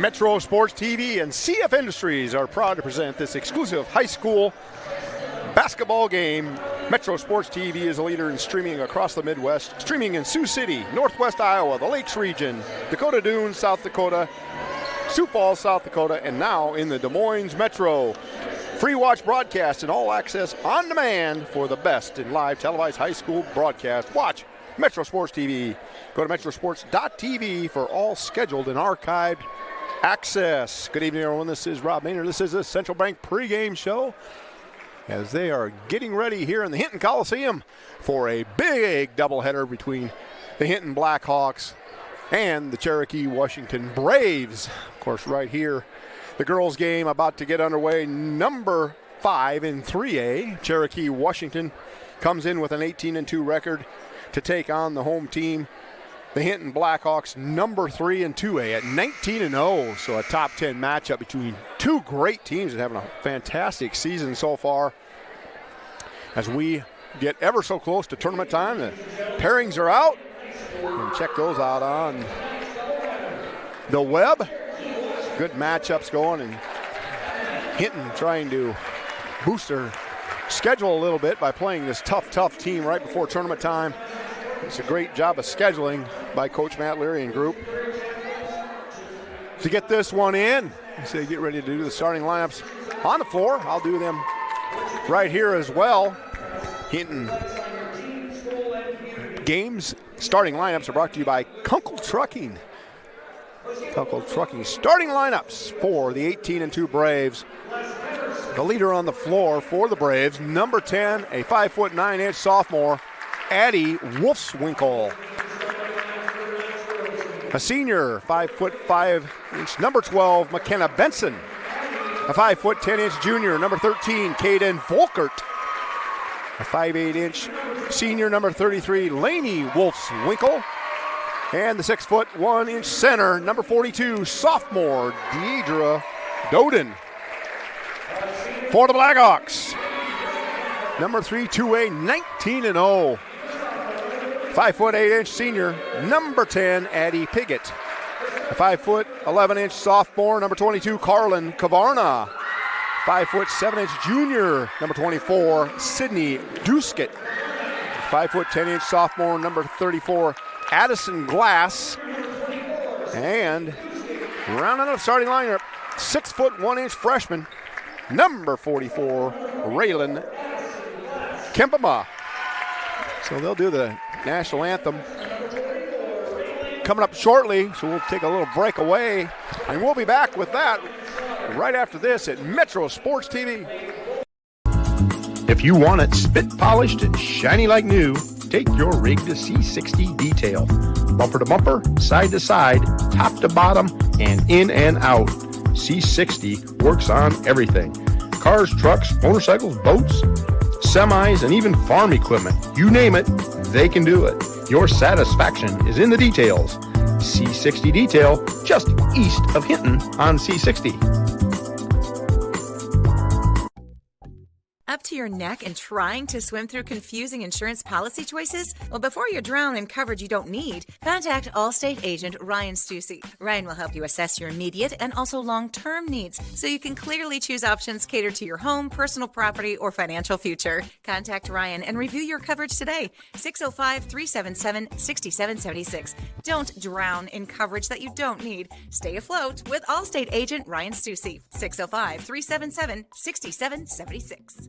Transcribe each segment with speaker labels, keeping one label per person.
Speaker 1: Metro Sports TV and CF Industries are proud to present this exclusive high school basketball game. Metro Sports TV is a leader in streaming across the Midwest, streaming in Sioux City, Northwest Iowa, the Lakes region, Dakota Dunes, South Dakota, Sioux Falls, South Dakota, and now in the Des Moines Metro. Free watch broadcast and all access on demand for the best in live televised high school broadcast. Watch Metro Sports TV. Go to metrosports.tv for all scheduled and archived access. Good evening, everyone. This is Rob Maynard. This is the Central Bank pregame show as they are getting ready here in the Hinton Coliseum for a big doubleheader between the Hinton Blackhawks and the Cherokee Washington Braves. Of course, right here, the girls' game about to get underway. Number 5 in 3A, Cherokee Washington comes in with an 18-2 record to take on the home team, the Hinton Blackhawks, number 3 in 2A at 19-0. So a top 10 matchup between two great teams that are having a fantastic season so far. As we get ever so close to tournament time, the pairings are out. And check those out on the web. Good matchups going, and Hinton trying to boost their schedule a little bit by playing this tough team right before tournament time. It's a great job of scheduling by Coach Matt Leary and group to get this one in. So get ready to do the starting lineups on the floor. I'll do them right here as well. Hinton games starting lineups are brought to you by Kunkel Trucking. Kunkel Trucking starting lineups for the 18-2 Braves. The leader on the floor for the Braves, number 10, a 5'9" sophomore, Addie Wolfswinkel. A senior, 5'5", number 12, McKenna Benson. A 5'10" junior, number 13, Caden Volkert. A 5'8" senior, number 33, Lainey Wolfswinkel. And the 6'1" center, number 42, sophomore, Deidre Doden. For the Blackhawks, number 3, 2A, 19-0. 5'8" senior, number 10, Addie Piggott. A 5'11" sophomore, number 22, Carlin Kavarna. 5'7" junior, number 24, Sydney Duskett. 5'10" sophomore, number 34, Addison Glass. And rounding out starting lineup, 6'1" freshman, number 44, Raylan Kempema. So they'll do the national anthem coming up shortly, so we'll take a little break away, and we'll be back with that right after this at Metro Sports TV.
Speaker 2: If you want it spit polished and shiny like new, take your rig to C60 Detail. Bumper to bumper, side to side, top to bottom, and in and out. C60 works on everything. Cars, trucks, motorcycles, boats, semis, and even farm equipment. You name it, they can do it. Your satisfaction is in the details. C60 Detail, just east of Hinton on C60.
Speaker 3: Up to your neck and trying to swim through confusing insurance policy choices? Well, before you drown in coverage you don't need, contact Allstate agent Ryan Stussy. Ryan will help you assess your immediate and also long-term needs so you can clearly choose options catered to your home, personal property, or financial future. Contact Ryan and review your coverage today. 605-377-6776. Don't drown in coverage that you don't need. Stay afloat with Allstate agent Ryan Stussy. 605-377-6776.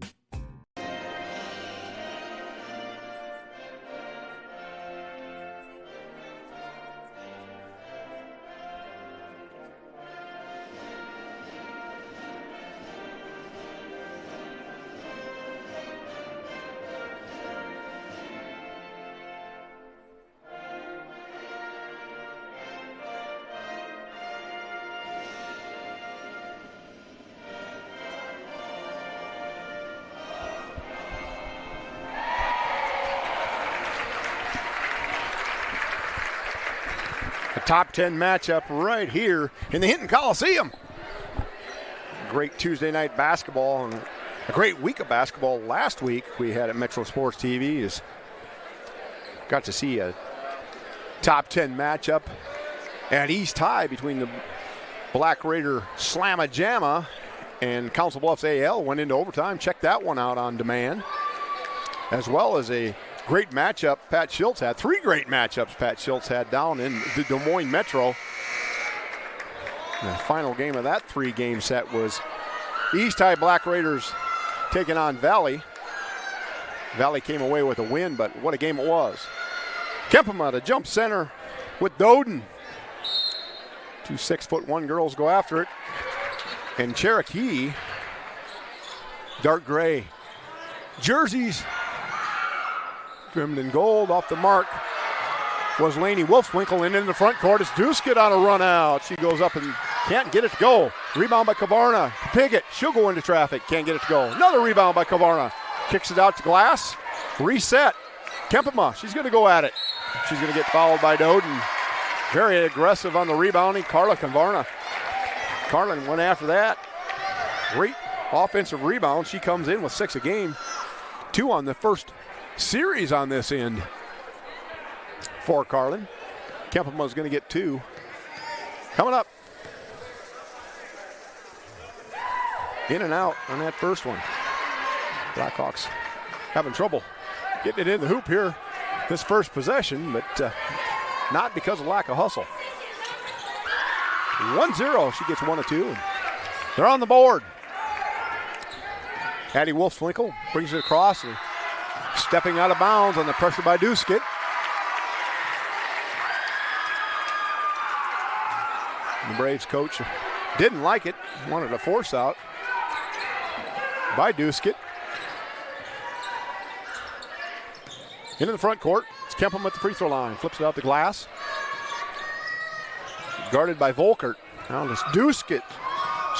Speaker 1: Top 10 matchup right here in the Hinton Coliseum. Great Tuesday night basketball and a great week of basketball last week we had at Metro Sports TV. Got to see a top 10 matchup at East High between the Black Raider slamma-jamma, and Council Bluffs AL went into overtime. Check that one out on demand. As well as a great matchup Pat Schultz had. 3 great matchups Pat Schultz had down in the Des Moines Metro. The final game of that 3-game set was East High Black Raiders taking on Valley. Valley came away with a win, but what a game it was. Kempema to jump center with Doden. 2 6'1" girls go after it. And Cherokee, dark gray jerseys, trimmed in gold. Off the mark was Lainey Wolfswinkel, and in the front court it's Duskett on a run out. She goes up and can't get it to go. Rebound by Kavarna. Piggott, she'll go into traffic, can't get it to go. Another rebound by Kavarna. Kicks it out to Glass. Reset. Kempema, she's going to go at it. She's going to get fouled by Doden. Very aggressive on the rebounding. Carla Kavarna. Carlin went after that. Great offensive rebound. She comes in with 6 a game. 2 on the first series on this end for Carlin. Kempema's going to get 2. Coming up. In and out on that first one. Blackhawks having trouble getting it in the hoop here this first possession, but not because of lack of hustle. 1-0, she gets 1 of 2. And they're on the board. Addie Wolfswinkel brings it across and stepping out of bounds on the pressure by Duskett. The Braves coach didn't like it, wanted a force out by Duskett. Into the front court. It's Kempema at the free throw line. Flips it out to Glass. Guarded by Volkert. Now it's Duskett.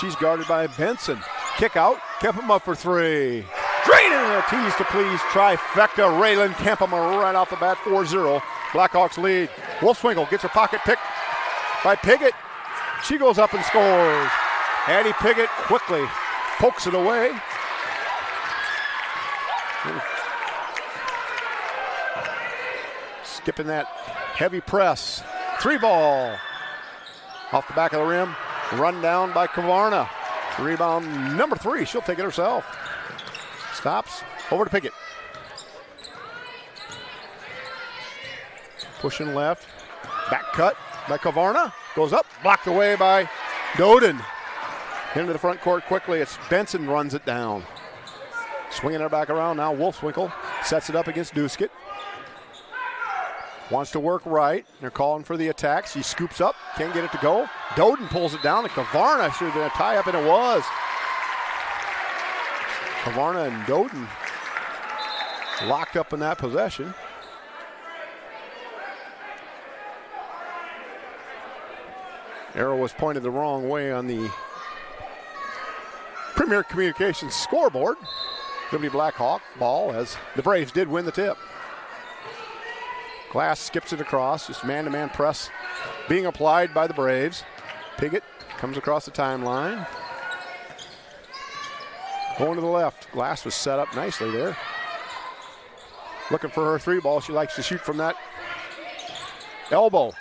Speaker 1: She's guarded by Benson. Kick out. Kempema for 3. Draining a tease to please. Trifecta. Raylan Kempema right off the bat. 4-0. Blackhawks lead. Wolfswinkel gets her pocket picked by Piggott. She goes up and scores. Addie Piggott quickly pokes it away. Skipping that heavy press. 3 ball. Off the back of the rim. Run down by Kavarna. Rebound number 3. She'll take it herself. Stops. Over to Piggott. Pushing left. Back cut by Kavarna. Goes up. Blocked away by Doden. Into the front court quickly. It's Benson runs it down. Swinging it back around now. Wolfswinkel sets it up against Duskett. Wants to work right. They're calling for the attack. She scoops up. Can't get it to go. Doden pulls it down. And Kavarna should have been a tie-up, and it was. Kavarna and Doden locked up in that possession. Arrow was pointed the wrong way on the Premier Communications scoreboard. It'll be Blackhawk ball as the Braves did win the tip. Glass skips it across, just man-to-man press being applied by the Braves. Piggott comes across the timeline. Going to the left. Glass was set up nicely there. Looking for her 3 ball. She likes to shoot from that elbow.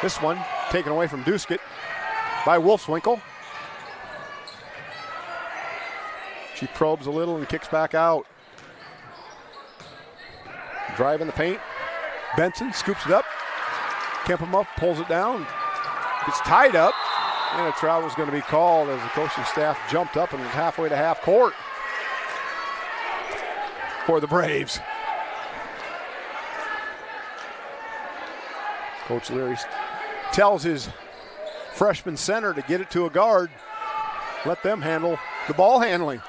Speaker 1: This one taken away from Duskett by Wolfswinkel. She probes a little and kicks back out. Driving the paint. Benson scoops it up. Kempema pulls it down. It's tied up. And a travel is going to be called as the coaching staff jumped up and was halfway to half court for the Braves. Coach Leary tells his freshman center to get it to a guard. Let them handle the ball handling.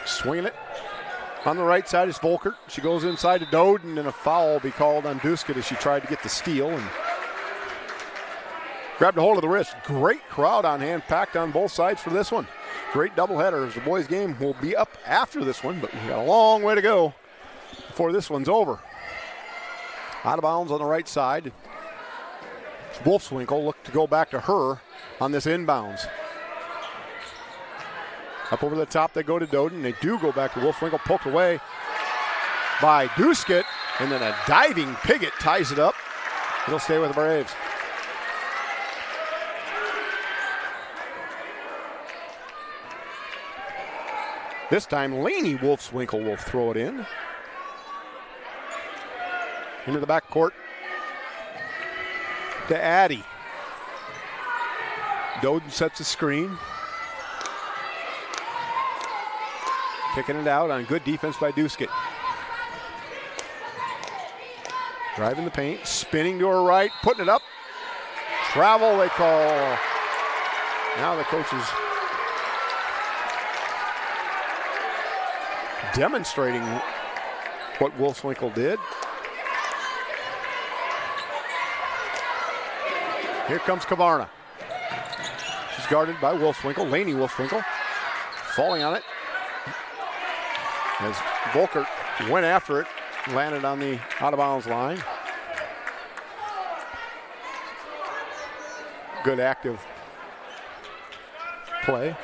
Speaker 1: Swinging it. On the right side is Volkert. She goes inside to Doden, and a foul will be called on Duskett as she tried to get the steal and grabbed a hold of the wrist. Great crowd on hand, packed on both sides for this one. Great doubleheader as the boys' game will be up after this one, but we've got a long way to go before this one's over. Out of bounds on the right side. Wolfswinkel looked to go back to her on this inbounds. Up over the top, they go to Doden. They do go back to Wolfswinkel, poked away by Duskett, and then a diving Piggott ties it up. It'll stay with the Braves. This time, Laney Wolfswinkel will throw it in. Into the backcourt to Addy. Doden sets a screen. Kicking it out on good defense by Duskett. Driving the paint, spinning to her right, putting it up. Travel, they call. Now the coaches demonstrating what Wolfswinkel did. Here comes Kavarna. She's guarded by Wolfswinkel, Laney Wolfswinkel. Falling on it. As Volkert went after it, landed on the out-of-bounds line. Good active play.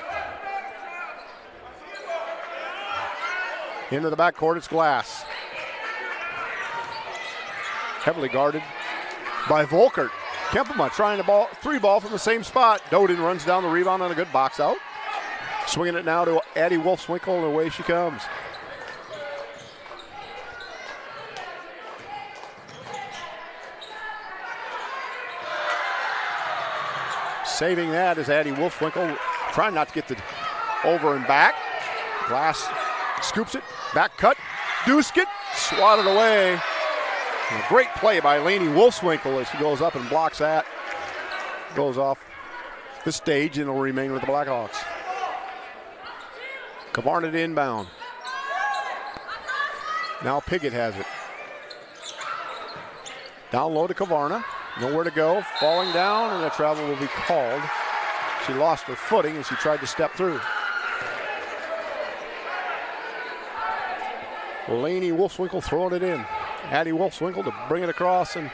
Speaker 1: Into the backcourt, it's Glass. Heavily guarded by Volkert. Kempema trying to three ball from the same spot. Doden runs down the rebound on a good box out. Swinging it now to Addie Wolfswinkel, and away she comes. Saving that is Addie Wolfswinkel, trying not to get the over and back. Glass scoops it, back cut. Duskett swatted away. And a great play by Laney Wolfswinkel as she goes up and blocks that. Goes off the stage and will remain with the Blackhawks. Kavarna to inbound. Now Piggott has it. Down low to Kavarna. Nowhere to go. Falling down, and a travel will be called. She lost her footing and she tried to step through. Laney Wolfswinkel throwing it in. Addie Wolfswinkel to bring it across, and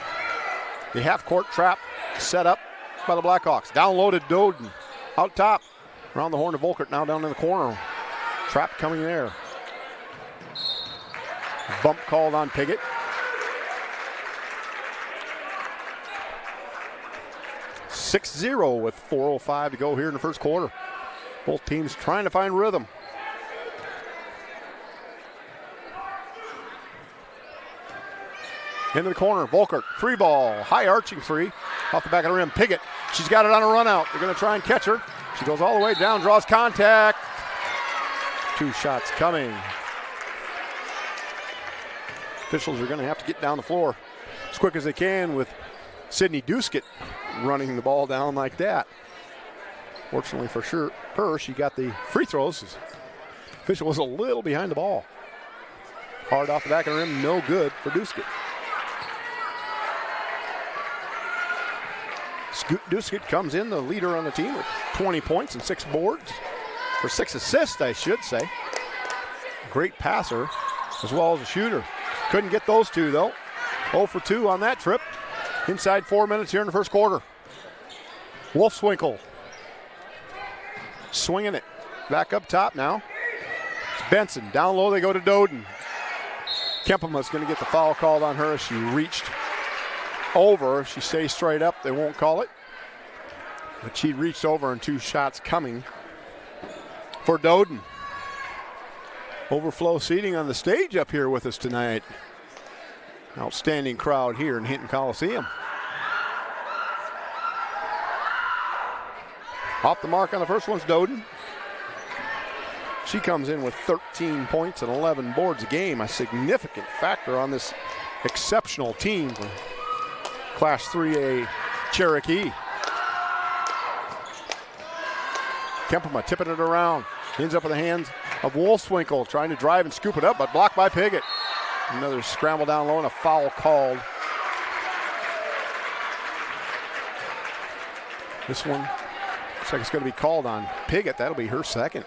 Speaker 1: the half-court trap set up by the Blackhawks. Down low to Doden. Out top. Around the horn to Volkert, now down in the corner. Trap coming there. Bump called on Piggott. .6-0 with 4:05 to go here in the first quarter. Both teams trying to find rhythm. Into the corner, Volkert, free ball, high arching three, off the back of the rim. Piggott, she's got it on a run out. They're going to try and catch her. She goes all the way down, draws contact. 2 shots coming. Officials are going to have to get down the floor as quick as they can with Sydney Duskett running the ball down like that. Fortunately for her, she got the free throws. Official was a little behind the ball. Hard off the back of the rim, no good for Duskett. Duskett comes in, the leader on the team, with 20 points and 6 boards, or 6 assists, I should say. Great passer as well as a shooter. Couldn't get those 2 though. 0 for 2 on that trip. Inside 4 minutes here in the first quarter. Wolfswinkel swinging it. Back up top now. It's Benson. Down low they go to Doden. Kempema's going to get the foul called on her as she reached over. If she stays straight up, they won't call it. But she reached over, and 2 shots coming for Doden. Overflow seating on the stage up here with us tonight. Outstanding crowd here in Hinton Coliseum. Off the mark on the first one's Doden. She comes in with 13 points and 11 boards a game, a significant factor on this exceptional team from Class 3A Cherokee. Kempema tipping it around. Ends up in the hands of Wolfswinkel, trying to drive and scoop it up, but blocked by Piggott. Another scramble down low and a foul called. This one looks like it's going to be called on Piggott. That'll be her second.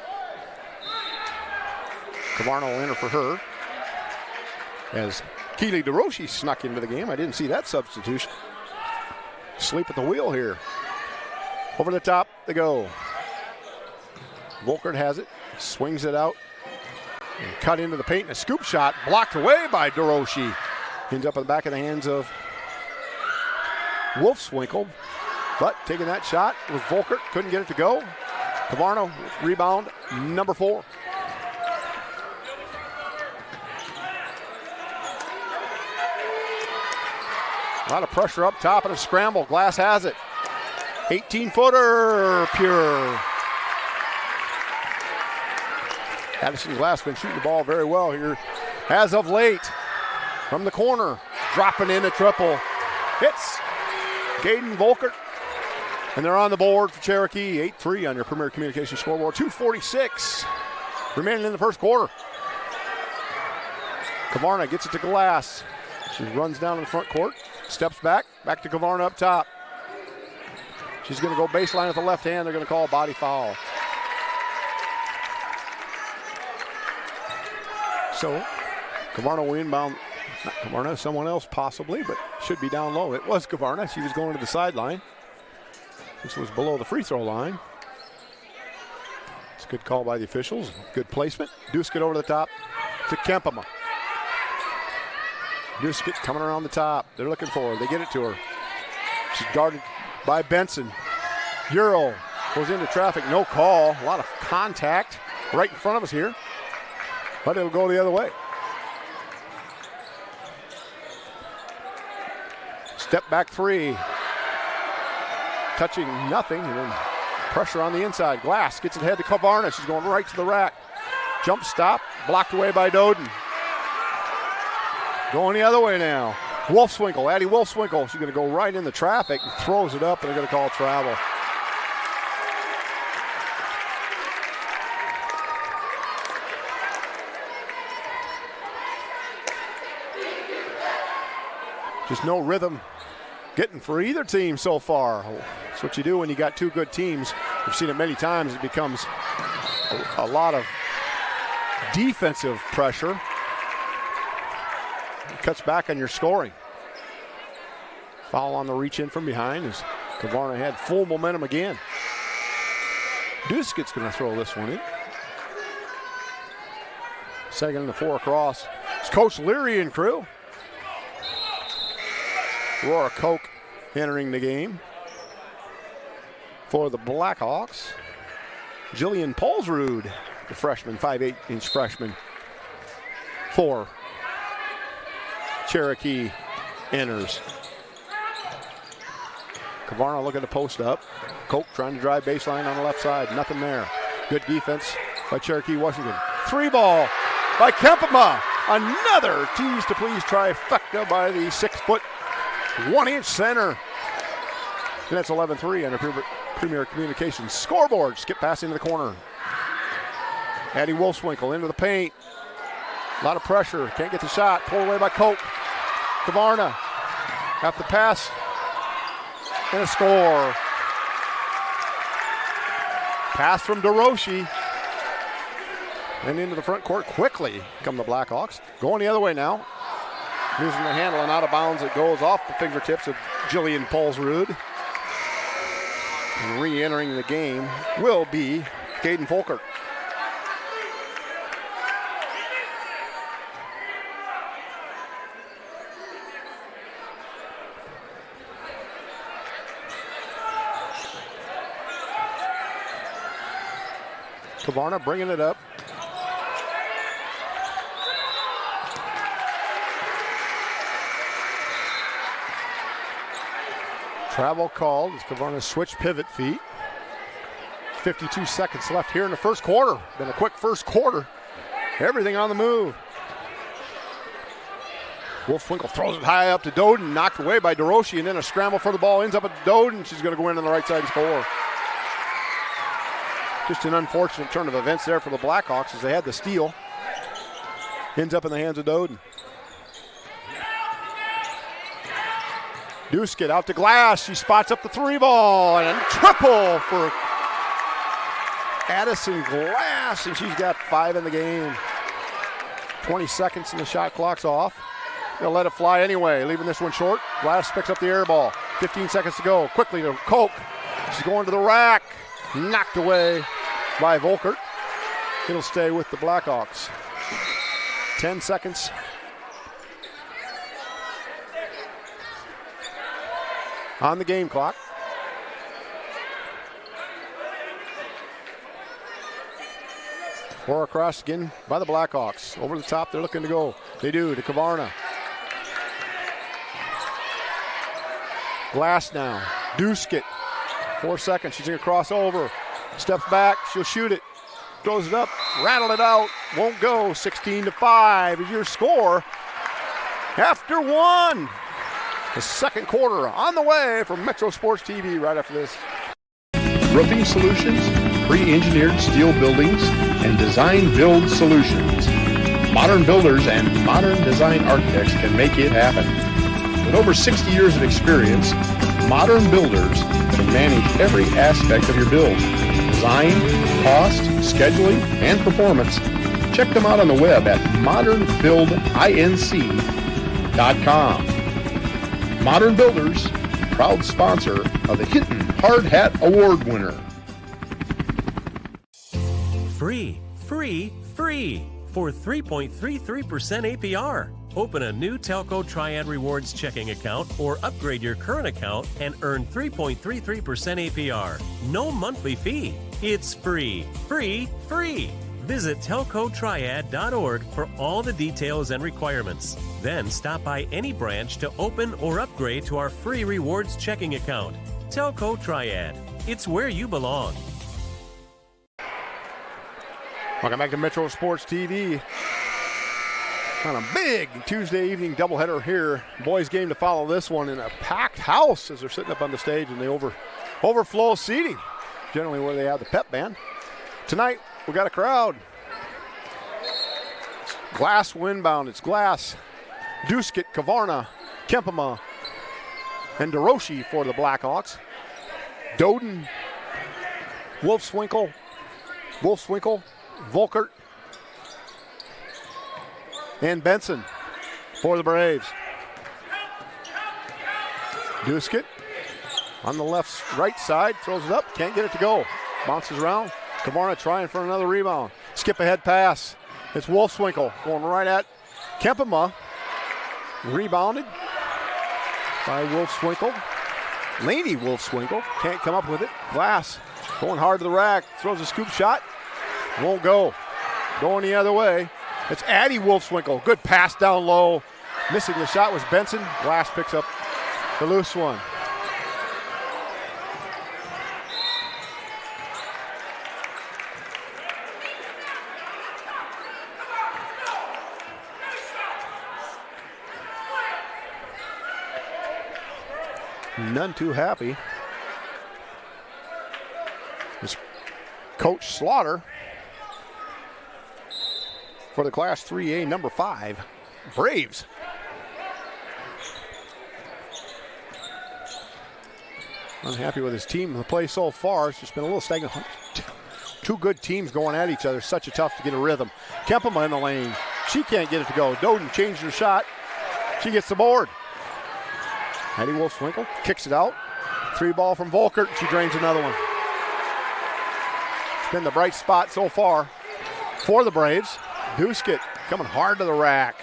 Speaker 1: Kavarna will enter for her. As Keely DeRoche snuck into the game. I didn't see that substitution. Sleep at the wheel here. Over the top they go. Volkert has it. Swings it out. And cut into the paint, and a scoop shot blocked away by DeRoche. Ends up in the back of the hands of Wolfswinkel. But taking that shot was Volkert. Couldn't get it to go. Kavarna rebound number 4. A lot of pressure up top and a scramble. Glass has it. 18-footer, pure. Addison Glass been shooting the ball very well here as of late. From the corner, dropping in a triple. Hits Caden Volkert. And they're on the board for Cherokee. 8-3 on your Premier Communications scoreboard. 2:46 remaining in the first quarter. Kavarna gets it to Glass. She runs down in the front court, steps back to Kavarna up top. She's going to go baseline with the left hand. They're going to call a body foul. So Kavarna will inbound. Not Kavarna, someone else possibly, but should be down low. It was Kavarna. She was going to the sideline. This was below the free throw line. It's a good call by the officials. Good placement. Duskett over the top to Kempema. Duskett coming around the top. They're looking for her. They get it to her. She's guarded by Benson. Euro goes into traffic. No call. A lot of contact right in front of us here. But it'll go the other way. Step back three. Touching nothing, and then pressure on the inside. Glass gets it ahead to Kavarna. She's going right to the rack. Jump stop, blocked away by Doden. Going the other way now. Wolfswinkel, Addie Wolfswinkel. She's going to go right in the traffic and throws it up, and they're going to call travel. Just no rhythm getting for either team so far. That's what you do when you got two good teams. We've seen it many times. It becomes a lot of defensive pressure. It cuts back on your scoring. Foul on the reach in from behind as Kavarna had full momentum again. Duskett's going to throw this one in. Second and the 4 across. It's Coach Leary and crew. Aurora Koch entering the game for the Blackhawks. Jillian Polsrud, the freshman, 5'8" freshman for Cherokee enters. Kavarna looking to post up. Koch trying to drive baseline on the left side. Nothing there. Good defense by Cherokee Washington. 3 ball by Kempema. Another tease to please trifecta by the 6-foot 1-inch center. And that's 11-3 on the Premier Communications scoreboard. Skip pass into the corner. Addie Wolfswinkel into the paint. A lot of pressure. Can't get the shot. Pulled away by Koch. Kavarna. Got the pass. And a score. Pass from DeRoche. And into the front court quickly come the Blackhawks. Going the other way now. Losing the handle and out of bounds. It goes off the fingertips of Jillian Polsrud. And re-entering the game will be Caden Volkert. Kavarna bringing it up. Travel called as Kavarna switched pivot feet. 52 seconds left here in the first quarter. Been a quick first quarter. Everything on the move. Wolfswinkel throws it high up to Doden, knocked away by DeRoche, and then a scramble for the ball. Ends up at Doden. She's going to go in on the right side and score. Just an unfortunate turn of events there for the Blackhawks as they had the steal. Ends up in the hands of Doden. Duskett out to Glass. She spots up the 3 ball and a triple for Addison Glass, and she's got 5 in the game. 20 seconds and the shot clock's off. They'll let it fly anyway, leaving this one short. Glass picks up the air ball. 15 seconds to go. Quickly to Koch. She's going to the rack. Knocked away by Volkert. It'll stay with the Blackhawks. 10 seconds. On the game clock. Four across again by the Blackhawks. Over the top, they're looking to go. They do to Kavarna. Glass now. Duskett. 4 seconds. She's going to cross over. Steps back. She'll shoot it. Throws it up. Rattle it out. Won't go. 16-5 is your score. After one. The second quarter on the way from Metro Sports TV right after this.
Speaker 2: Roofing solutions, pre-engineered steel buildings, and design build solutions. Modern builders and modern design architects can make it happen. With over 60 years of experience, Modern Builders can manage every aspect of your build. Design, cost, scheduling, and performance. Check them out on the web at modernbuildinc.com. Modern Builders, proud sponsor of the Hinton Hard Hat Award winner.
Speaker 4: Free for 3.33% APR. Open a new Telco Triad Rewards checking account or upgrade your current account and earn 3.33% APR. No monthly fee. It's free. Visit telcotriad.org for all the details and requirements. Then stop by any branch to open or upgrade to our free rewards checking account. Telco Triad. It's where you belong.
Speaker 1: Welcome back to Metro Sports TV. On a big Tuesday evening doubleheader here. Boys game to follow this one in a packed house as they're sitting up on the stage in the overflow seating, generally where they have the pep band. Tonight, we got a crowd. Glass windbound. It's Glass, Duskett, Kavarna, Kempema, and DeRoche for the Blackhawks. Doden, Wolfswinkel, Volkert, and Benson for the Braves. Duskett on the right side, throws it up, can't get it to go. Bounces around. Kavarna trying for another rebound. Skip ahead pass. It's Wolfswinkel going right at Kempema. Rebounded by Wolfswinkel. Laney Wolfswinkel can't come up with it. Glass going hard to the rack. Throws a scoop shot. Won't go. Going the other way. It's Addie Wolfswinkel. Good pass down low. Missing the shot was Benson. Glass picks up the loose one. None too happy. It's Coach Slaughter for the Class 3A number 5 Braves. Unhappy with his team in the play so far. It's just been a little stagnant. Two good teams going at each other. Such a tough to get a rhythm. Kempema in the lane. She can't get it to go. Doden changed her shot. She gets the board. Addie Wolfswinkel kicks it out. 3-ball from Volkert. She drains another one. It's been the bright spot so far for the Braves. Duskett coming hard to the rack.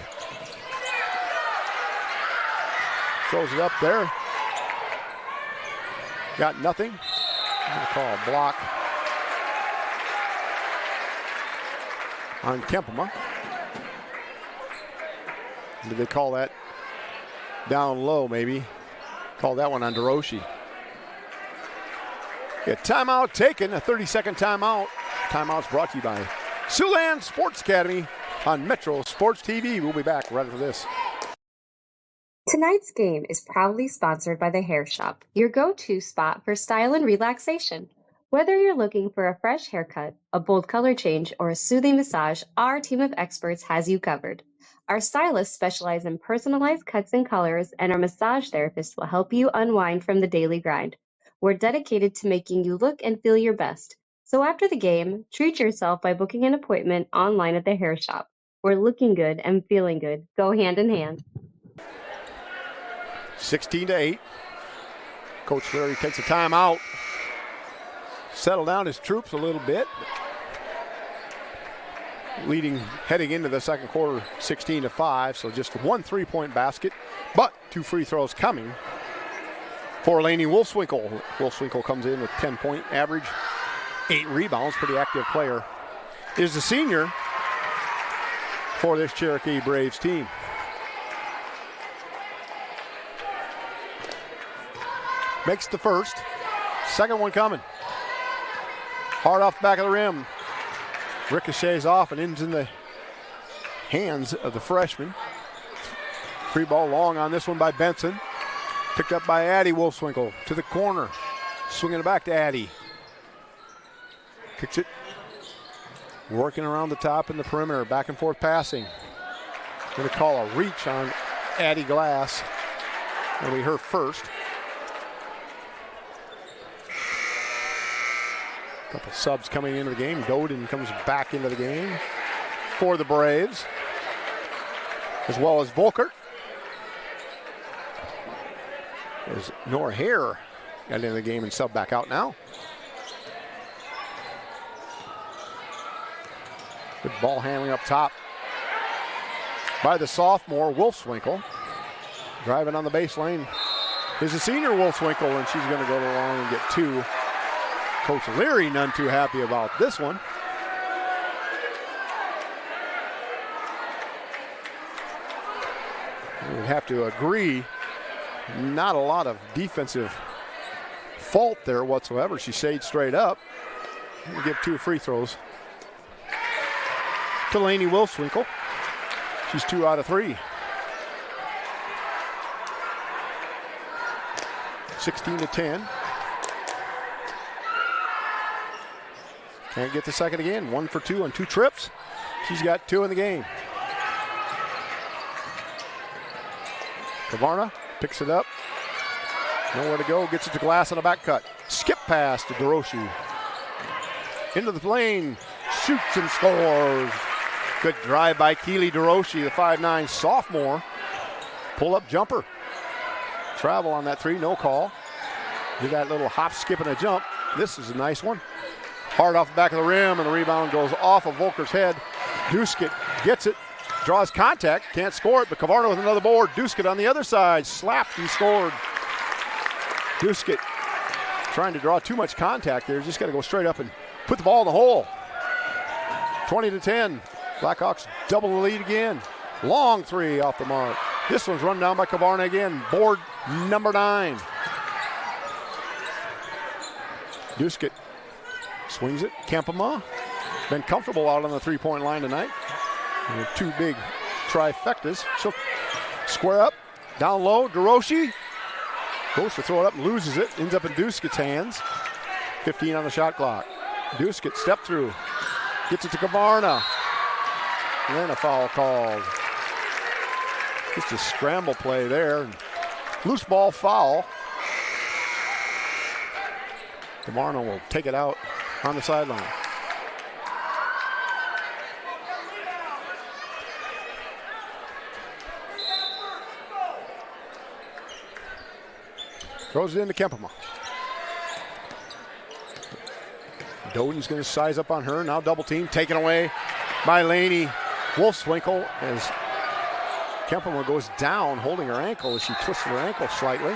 Speaker 1: Throws it up there. Got nothing. I'm going to call a block on Kempema. Did they call that down low maybe? Call that one on DeRoche. Yeah, timeout taken, a 30-second timeout. Timeout's brought to you by Siouxland Sports Academy on Metro Sports TV. We'll be back right after this.
Speaker 5: Tonight's game is proudly sponsored by The Hair Shop, your go-to spot for style and relaxation. Whether you're looking for a fresh haircut, a bold color change, or a soothing massage, our team of experts has you covered. Our stylists specialize in personalized cuts and colors, and our massage therapists will help you unwind from the daily grind. We're dedicated to making you look and feel your best. So after the game, treat yourself by booking an appointment online at The Hair Shop, where looking good and feeling good go hand in hand.
Speaker 1: 16-8. Coach Fleury takes a timeout. Settle down his troops a little bit. Heading into the second quarter, 16-5. So just one 3-point basket, but 2 free throws coming for Laney Wolfswinkel. Wolfswinkel comes in with 10-point average, 8 rebounds, pretty active player. Is the senior for this Cherokee Braves team. makes the first. Second one coming. Hard off the back of the rim. Ricochets off and ends in the hands of the freshman. Free ball long on this one by Benson. Picked up by Addie Wolfswinkel to the corner. Swinging it back to Addie. Kicks it. Working around the top in the perimeter. Back and forth passing. Going to call a reach on Addie Glass. That'll be her first. Couple subs coming into the game. Doden comes back into the game for the Braves, as well as Volkert. As Nora Hare got into the game and subbed back out now. Good ball handling up top by the sophomore Wolfswinkel. Driving on the baseline is the senior Wolfswinkel, and she's going to go to the line and get two. Coach Leary none too happy about this one. We would have to agree, not a lot of defensive fault there whatsoever. She stayed straight up. We'll give two free throws to Lainey Wolfswinkel. She's 2 out of 3. 16-10. Can't get the second again. 1 for 2 on 2 trips. She's got 2 in the game. Kavarna picks it up. Nowhere to go. Gets it to Glass on a back cut. Skip pass to DeRoche. Into the lane. Shoots and scores. Good drive by Keely DeRoche, the 5'9" sophomore. Pull up jumper. Travel on that 3. No call. Do that little hop, skip, and a jump. This is a nice one. Hard off the back of the rim, and the rebound goes off of Volker's head. Duskett gets it, draws contact, can't score it, but Kavarna with another board. Duskett on the other side, slapped and scored. Duskett trying to draw too much contact there. Just got to go straight up and put the ball in the hole. 20-10. Blackhawks double the lead again. Long 3 off the mark. This one's run down by Kavarna again. Board number 9. Duskett swings it. Kempema been comfortable out on the 3-point line tonight. And 2 big trifectas. She'll square up, down low. DeRoche goes to throw it up and loses it. Ends up in Duskett's hands. 15 on the shot clock. Duskett step through. Gets it to Kavarna. And then a foul called. Just a scramble play there. Loose ball foul. Kavarna will take it out on the sideline. Throws it into Kempema. Doden's going to size up on her. Now double team. Taken away by Lainey Wolfswinkel as Kempema goes down, holding her ankle as she twisted her ankle slightly.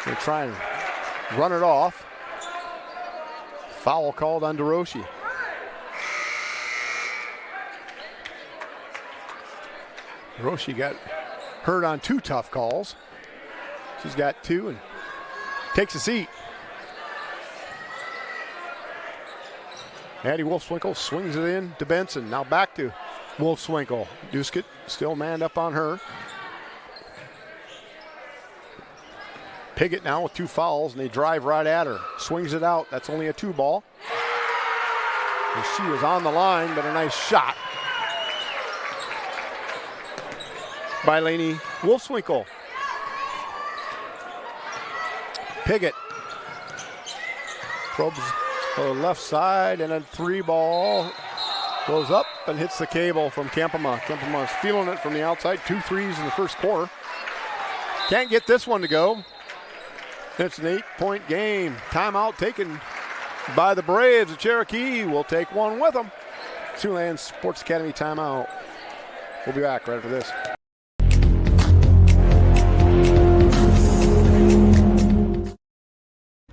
Speaker 1: They try and run it off. Foul called on DeRoche. DeRoche got hurt on 2 tough calls. She's got 2 and takes a seat. Addie Wolfswinkel swings it in to Benson. Now back to Wolfswinkel. Duskett still manned up on her. Piggott now with 2 fouls, and they drive right at her. Swings it out. That's only a 2 ball. And she was on the line, but a nice shot by Lainey Wolfswinkel. Piggott probes the left side, and a 3 ball goes up and hits the cable from Kempema. Kempema is feeling it from the outside. 2 threes in the first quarter. Can't get this one to go. It's an 8-point game. Timeout taken by the Braves. The Cherokee will take one with them. Siouxland Sports Academy timeout. We'll be back right after this.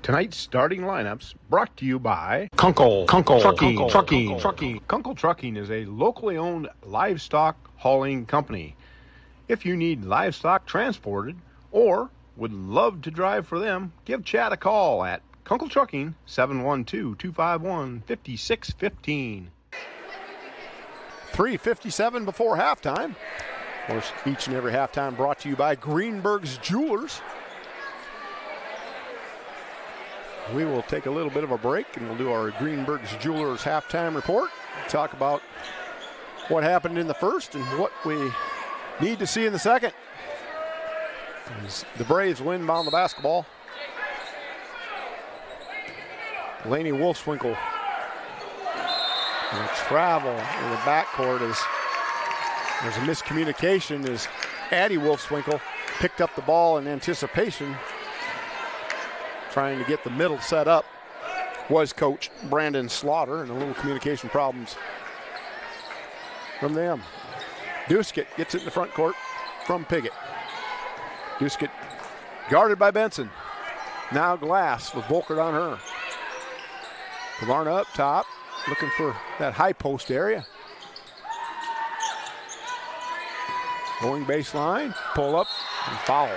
Speaker 2: Tonight's starting lineups brought to you by Kunkel Trucking. Kunkel Trucking is a locally owned livestock hauling company. If you need livestock transported or Would love to drive for them. Give Chad a call at Kunkel Trucking, 712-251-5615.
Speaker 1: 3:57 before halftime. Of course, each and every halftime brought to you by Greenberg's Jewelers. We will take a little bit of a break and we'll do our Greenberg's Jewelers halftime report. Talk about what happened in the first and what we need to see in the second. As the Braves will inbound the basketball. Laney Wolfswinkel will travel in the backcourt as there's a miscommunication as Addie Wolfswinkel picked up the ball in anticipation, trying to get the middle set up, was Coach Brandon Slaughter, and a little communication problems from them. Duskett gets it in the front court from Piggott. Duskett guarded by Benson. Now Glass with Volkert on her. Kavarna up top, looking for that high post area. Going baseline, pull up, and foul.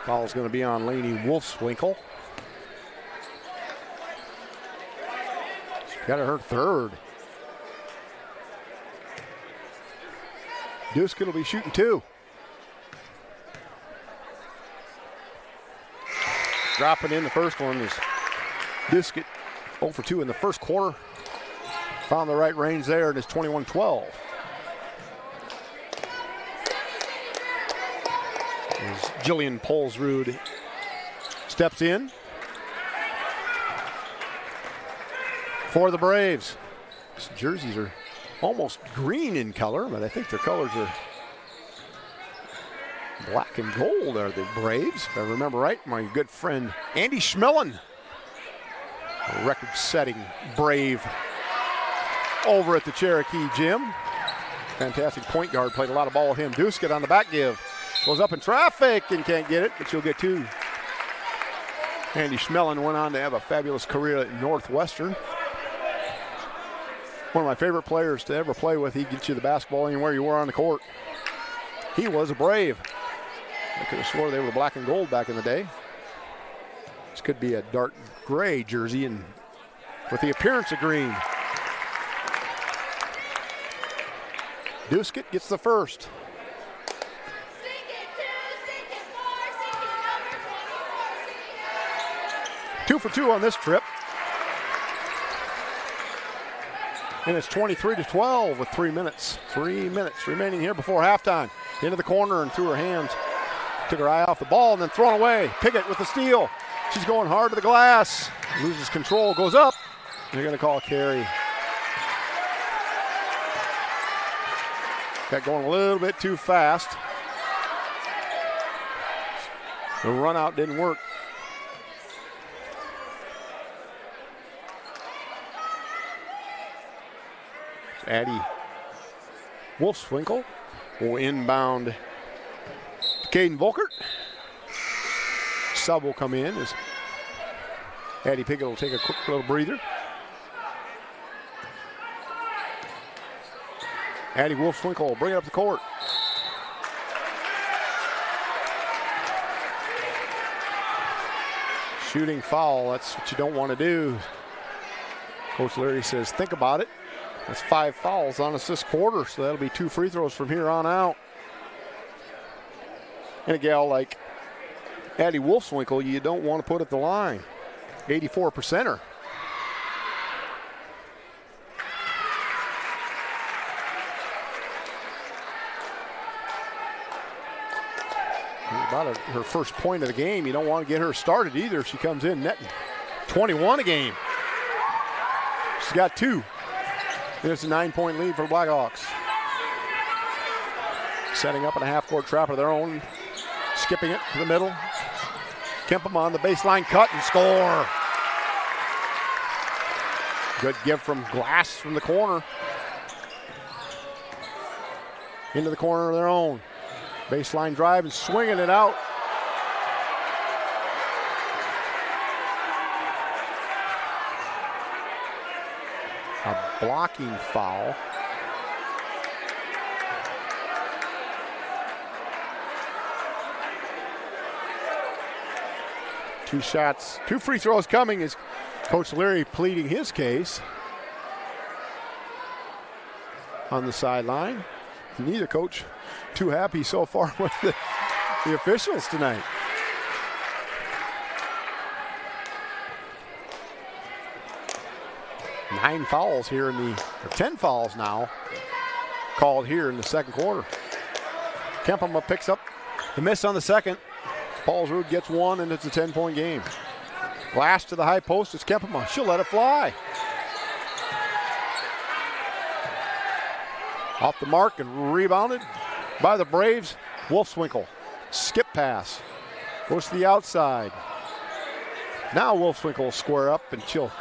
Speaker 1: Foul's going to be on Laney Wolfswinkel. She's got her third. Duskett will be shooting two. Dropping in the first one is Duskett 0 for 2 in the first quarter. Found the right range there, and it's 21-12. As Jillian Polsrud steps in for the Braves. These jerseys are almost green in color, but I think their colors are black and gold, are the Braves. If I remember right, my good friend Andy Schmillen, a record-setting Brave over at the Cherokee gym. Fantastic point guard, played a lot of ball with him. Duskett on the back give. Goes up in traffic and can't get it, but she'll get two. Andy Schmillen went on to have a fabulous career at Northwestern. One of my favorite players to ever play with. He gets you the basketball anywhere you were on the court. He was a Brave. I could have swore they were black and gold back in the day. This could be a dark gray jersey and with the appearance of green. Duskett gets the first. Two for two on this trip. And it's 23-12 with 3 minutes. 3 minutes remaining here before halftime. Into the corner and through her hands. Took her eye off the ball and then thrown away. Piggott with the steal. She's going hard to the glass. Loses control, goes up. They're going to call a carry. Got going a little bit too fast. The run out didn't work. Addie Wolfswinkel will inbound to Caden Volkert. Sub will come in as Addie Piggott will take a quick little breather. Addie Wolfswinkel will bring it up the court. Shooting foul, that's what you don't want to do. Coach Leary says, think about it. That's 5 fouls on us this quarter, so that'll be 2 free throws from here on out. And a gal like Addie Wolfswinkel, you don't want to put at the line. 84%er. About her first point of the game. You don't want to get her started either if she comes in netting 21 a game. She's got 2. It's a 9-point lead for the Blackhawks. Setting up in a half-court trap of their own. Skipping it to the middle. Kempham on the baseline cut and score. Good give from Glass from the corner. Into the corner of their own. Baseline drive and swinging it out. A blocking foul. 2 shots, 2 free throws coming as Coach Leary pleading his case on the sideline. Neither coach too happy so far with the officials tonight. Nine fouls here or 10 fouls now called here in the second quarter. Kempema picks up the miss on the second. Paulsrud gets one, and it's a 10-point game. Glass to the high post. It's Kempema. She'll let it fly. Off the mark and rebounded by the Braves. Wolfswinkel. Skip pass. Goes to the outside. Now Wolfswinkel will square up, and she'll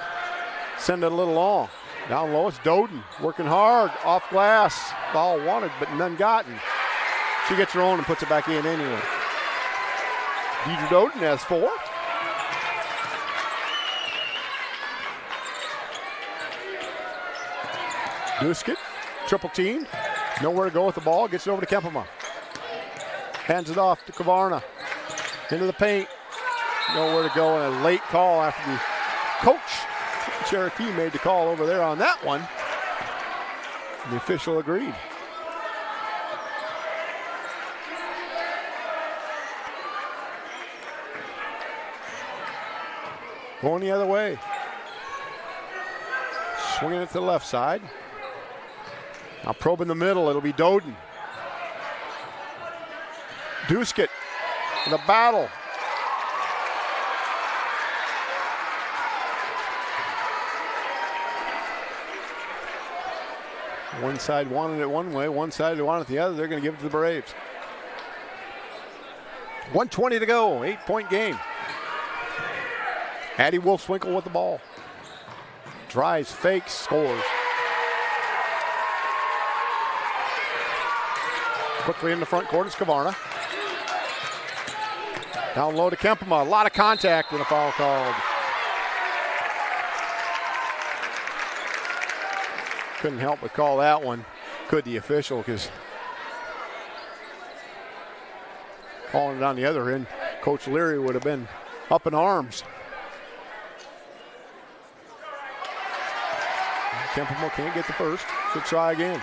Speaker 1: send it a little long. Down low, it's Doden working hard. Off glass. Foul wanted, but none gotten. She gets her own and puts it back in anyway. Deidre Doden has 4. Duskett, triple teamed. Nowhere to go with the ball. Gets it over to Kempema. Hands it off to Kavarna. Into the paint. Nowhere to go, and a late call after the coach, Cherokee, made the call over there on that one. The official agreed. Going the other way. Swinging it to the left side. Now probe in the middle. It'll be Doden. Duskett in the battle. One side wanted it one way, one side wanted it the other. They're going to give it to the Braves. 1:20 to go, 8-point game. Addie Wolfswinkel with the ball. Drives, fakes, scores. Quickly in the front court, it's Kavarna. Down low to Kempema. A lot of contact when a foul called. Couldn't help but call that one. Could the official, because calling it on the other end, Coach Leary would have been up in arms. Kempema can't get the first. Should try again.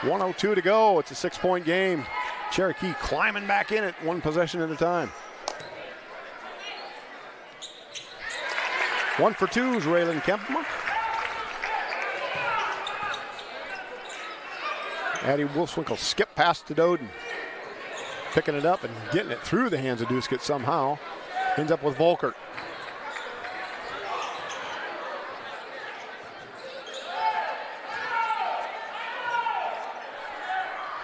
Speaker 1: 1:02 to go. It's a 6-point game. Cherokee climbing back in it, one possession at a time. 1 for 2 is Raylan Kempema. Addie Wolfswinkel skip past to Doden. Picking it up and getting it through the hands of Duskett somehow. Ends up with Volkert.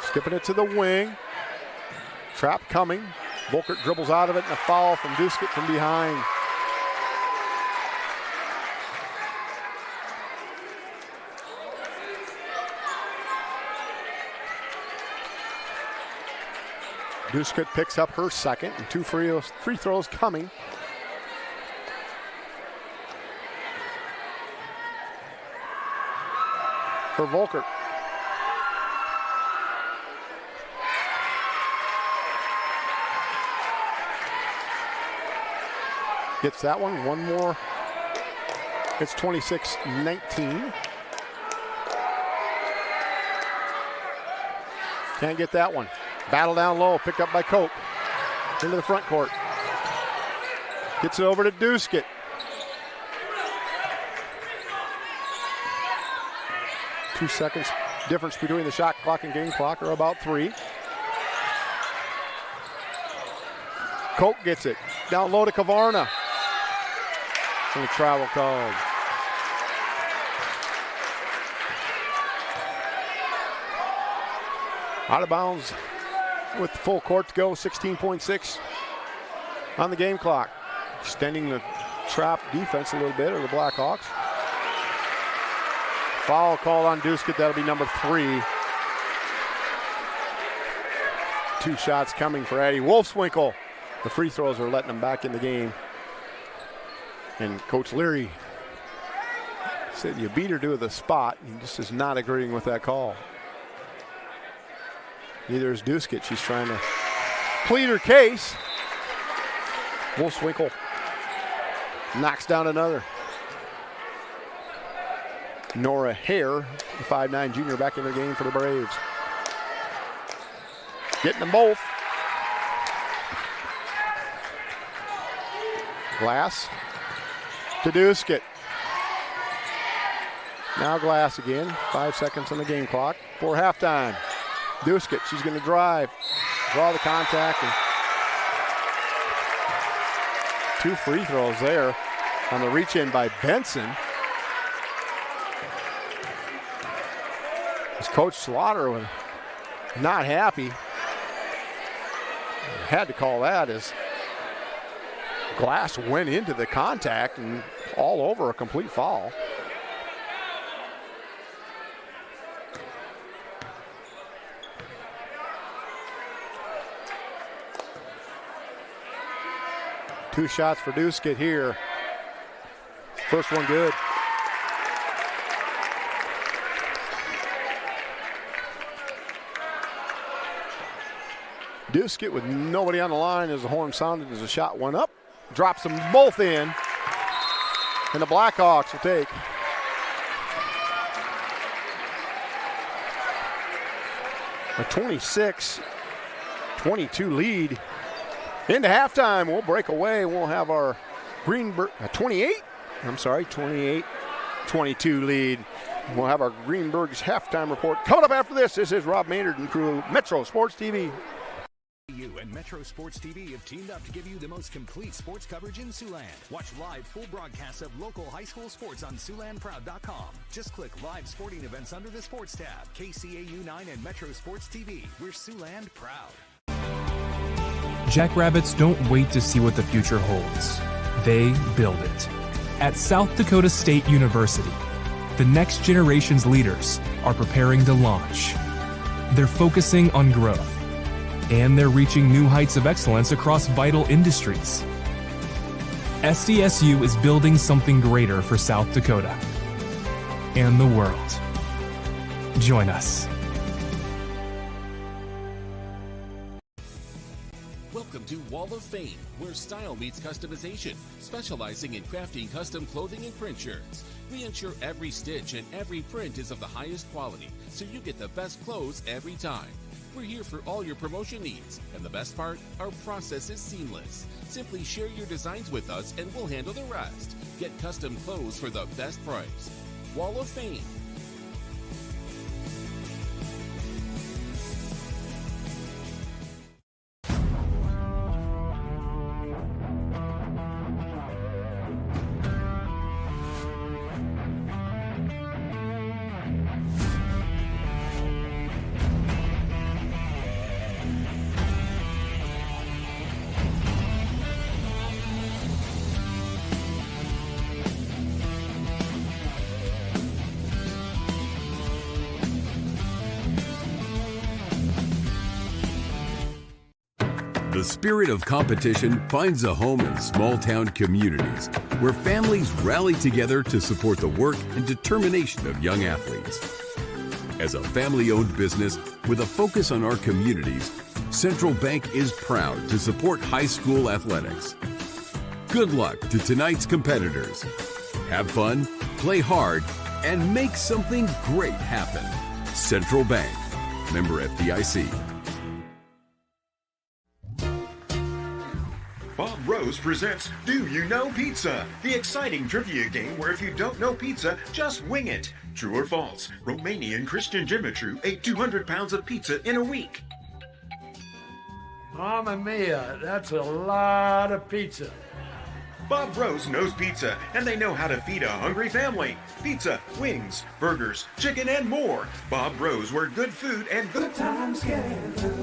Speaker 1: Skipping it to the wing. Trap coming. Volkert dribbles out of it, and a foul from Duskett from behind. Duskett picks up her second, and 2 free throws coming. For Volkert. Gets that one more. It's 26-19. Can't get that one. Battle down low, picked up by Cope. Into the front court. Gets it over to Duskett. Two seconds difference between the shot clock and game clock, or about 3. Cope gets it. Down low to Kavarna. And a travel called. Out of bounds with full court to go, 16.6 on the game clock. Extending the trap defense a little bit, or the Blackhawks. Foul called on Duskett, that'll be number 3. 2 shots coming for Addie Wolfswinkel. The free throws are letting them back in the game. And Coach Leary said you beat her to the spot. He just is not agreeing with that call. Neither is Duskett. She's trying to plead her case. Wolfswinkel knocks down another. Nora Hare, the 5'9" junior, back in the game for the Braves. Getting them both. Glass to Duskett. Now Glass again. 5 seconds on the game clock for halftime. Duskett, she's going to drive, draw the contact, and 2 free throws there on the reach-in by Benson. As Coach Slaughter was not happy. Had to call that as Glass went into the contact and all over a complete foul. Two shots for Duskett here. First one good. Duskett with nobody on the line as the horn sounded as the shot went up. Drops them both in. And the Blackhawks will take a 26-22 lead. Into halftime, we'll break away. We'll have our Greenberg 28-22 lead. We'll have our Greenberg's halftime report coming up after this. This is Rob Maynard and crew, Metro Sports TV.
Speaker 6: You and Metro Sports TV have teamed up to give you the most complete sports coverage in Siouxland. Watch live full broadcasts of local high school sports on SiouxlandProud.com. Just click Live Sporting Events under the Sports tab. KCAU 9 and Metro Sports TV. We're Siouxland proud.
Speaker 7: Jackrabbits don't wait to see what the future holds. They build it. At South Dakota State University, the next generation's leaders are preparing to launch. They're focusing on growth, and they're reaching new heights of excellence across vital industries. SDSU is building something greater for South Dakota and the world. Join us.
Speaker 8: Welcome to Wall of Fame, where style meets customization, specializing in crafting custom clothing and print shirts. We ensure every stitch and every print is of the highest quality, so you get the best clothes every time. We're here for all your promotion needs, and the best part, our process is seamless. Simply share your designs with us and we'll handle the rest. Get custom clothes for the best price. Wall of Fame.
Speaker 9: The spirit of competition finds a home in small-town communities where families rally together to support the work and determination of young athletes. As a family-owned business with a focus on our communities, Central Bank is proud to support high school athletics. Good luck to tonight's competitors. Have fun, play hard, and make something great happen. Central Bank, member FDIC.
Speaker 10: Bob Rose presents Do You Know Pizza? The exciting trivia game where if you don't know pizza, just wing it. True or false? Romanian Christian Dimitru ate 200 pounds of pizza in a week.
Speaker 11: Mamma mia, that's a lot of pizza.
Speaker 10: Bob Rose knows pizza, and they know how to feed a hungry family. Pizza, wings, burgers, chicken, and more. Bob Rose, where good food and good times gather.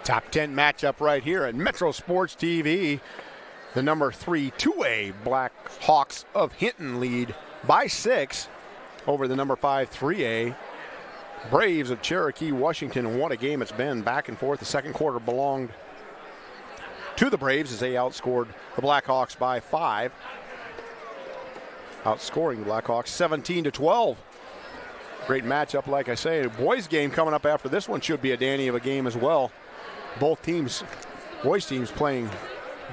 Speaker 1: Top 10 matchup right here at Metro Sports TV. The number 3 2A Blackhawks of Hinton lead by 6 over the number 5 3A. Braves of Cherokee, Washington, and what a game it's been. Back and forth. The second quarter belonged to the Braves as they outscored the Blackhawks by 5. Outscoring the Blackhawks 17-12. Great matchup, like I say. The boys game coming up after this one should be a dandy of a game as well. Both teams, boys teams, playing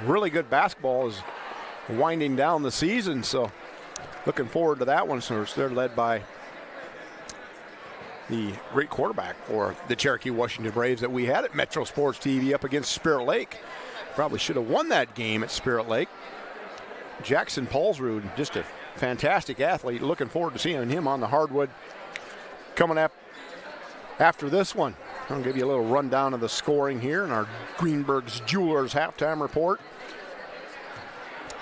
Speaker 1: really good basketball is winding down the season. So looking forward to that one. So they're led by the great quarterback for the Cherokee Washington Braves that we had at Metro Sports TV up against Spirit Lake. Probably should have won that game at Spirit Lake. Jackson Paulsrud, just a fantastic athlete. Looking forward to seeing him on the hardwood coming up after this one. I'll give you a little rundown of the scoring here in our Greenberg's Jewelers halftime report.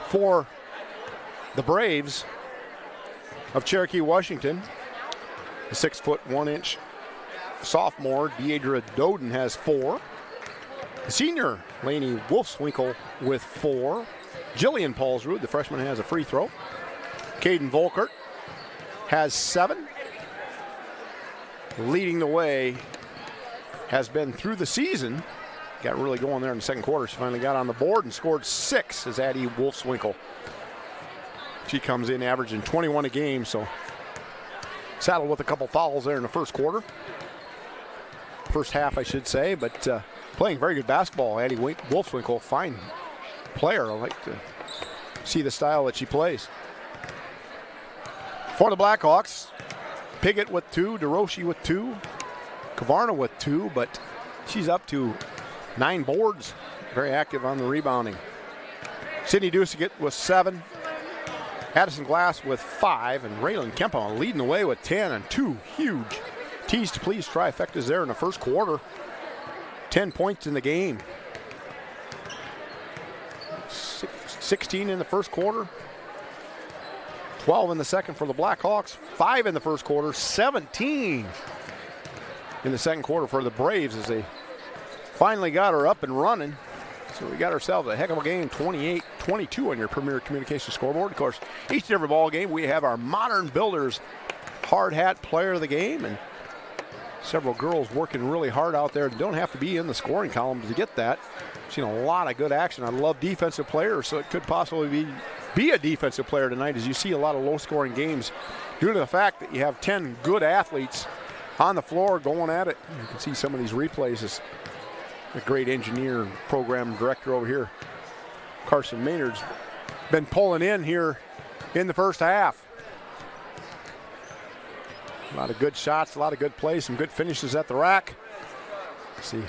Speaker 1: For the Braves of Cherokee, Washington, the 6'1" sophomore Deidre Doden has 4. The senior Lainey Wolfswinkel with 4. Jillian Paulsrud, the freshman, has a free throw. Caden Volkert has 7. Leading the way has been through the season. Got really going there in the second quarter. She finally got on the board and scored 6 as Addie Wolfswinkel. She comes in averaging 21 a game, so saddled with a couple fouls there in the first quarter. First half, I should say, but playing very good basketball. Addie Wolfswinkel, fine player. I like to see the style that she plays. For the Blackhawks, Piggott with 2, DeRoche with 2, Kavarna with 2, but she's up to 9 boards. Very active on the rebounding. Sydney Dusigat with 7. Addison Glass with 5, and Raylan Kempa leading the way with 10, and 2 huge tease to please trifectas there in the first quarter. 10 points in the game. 16 in the first quarter. 12 in the second for the Blackhawks. 5 in the first quarter. 17 in the second quarter for the Braves as they finally got her up and running. So we got ourselves a heck of a game, 28-22 on your Premier Communications scoreboard. Of course, each and every ball game we have our Modern Builders hard hat player of the game, and several girls working really hard out there. Don't have to be in the scoring column to get that. Seen a lot of good action. I love defensive players, so it could possibly be a defensive player tonight, as you see a lot of low-scoring games due to the fact that you have 10 good athletes on the floor going at it. You can see some of these replays. As a great engineer and program director over here, Carson Maynard's been pulling in here in the first half. A lot of good shots, a lot of good plays, some good finishes at the rack. See,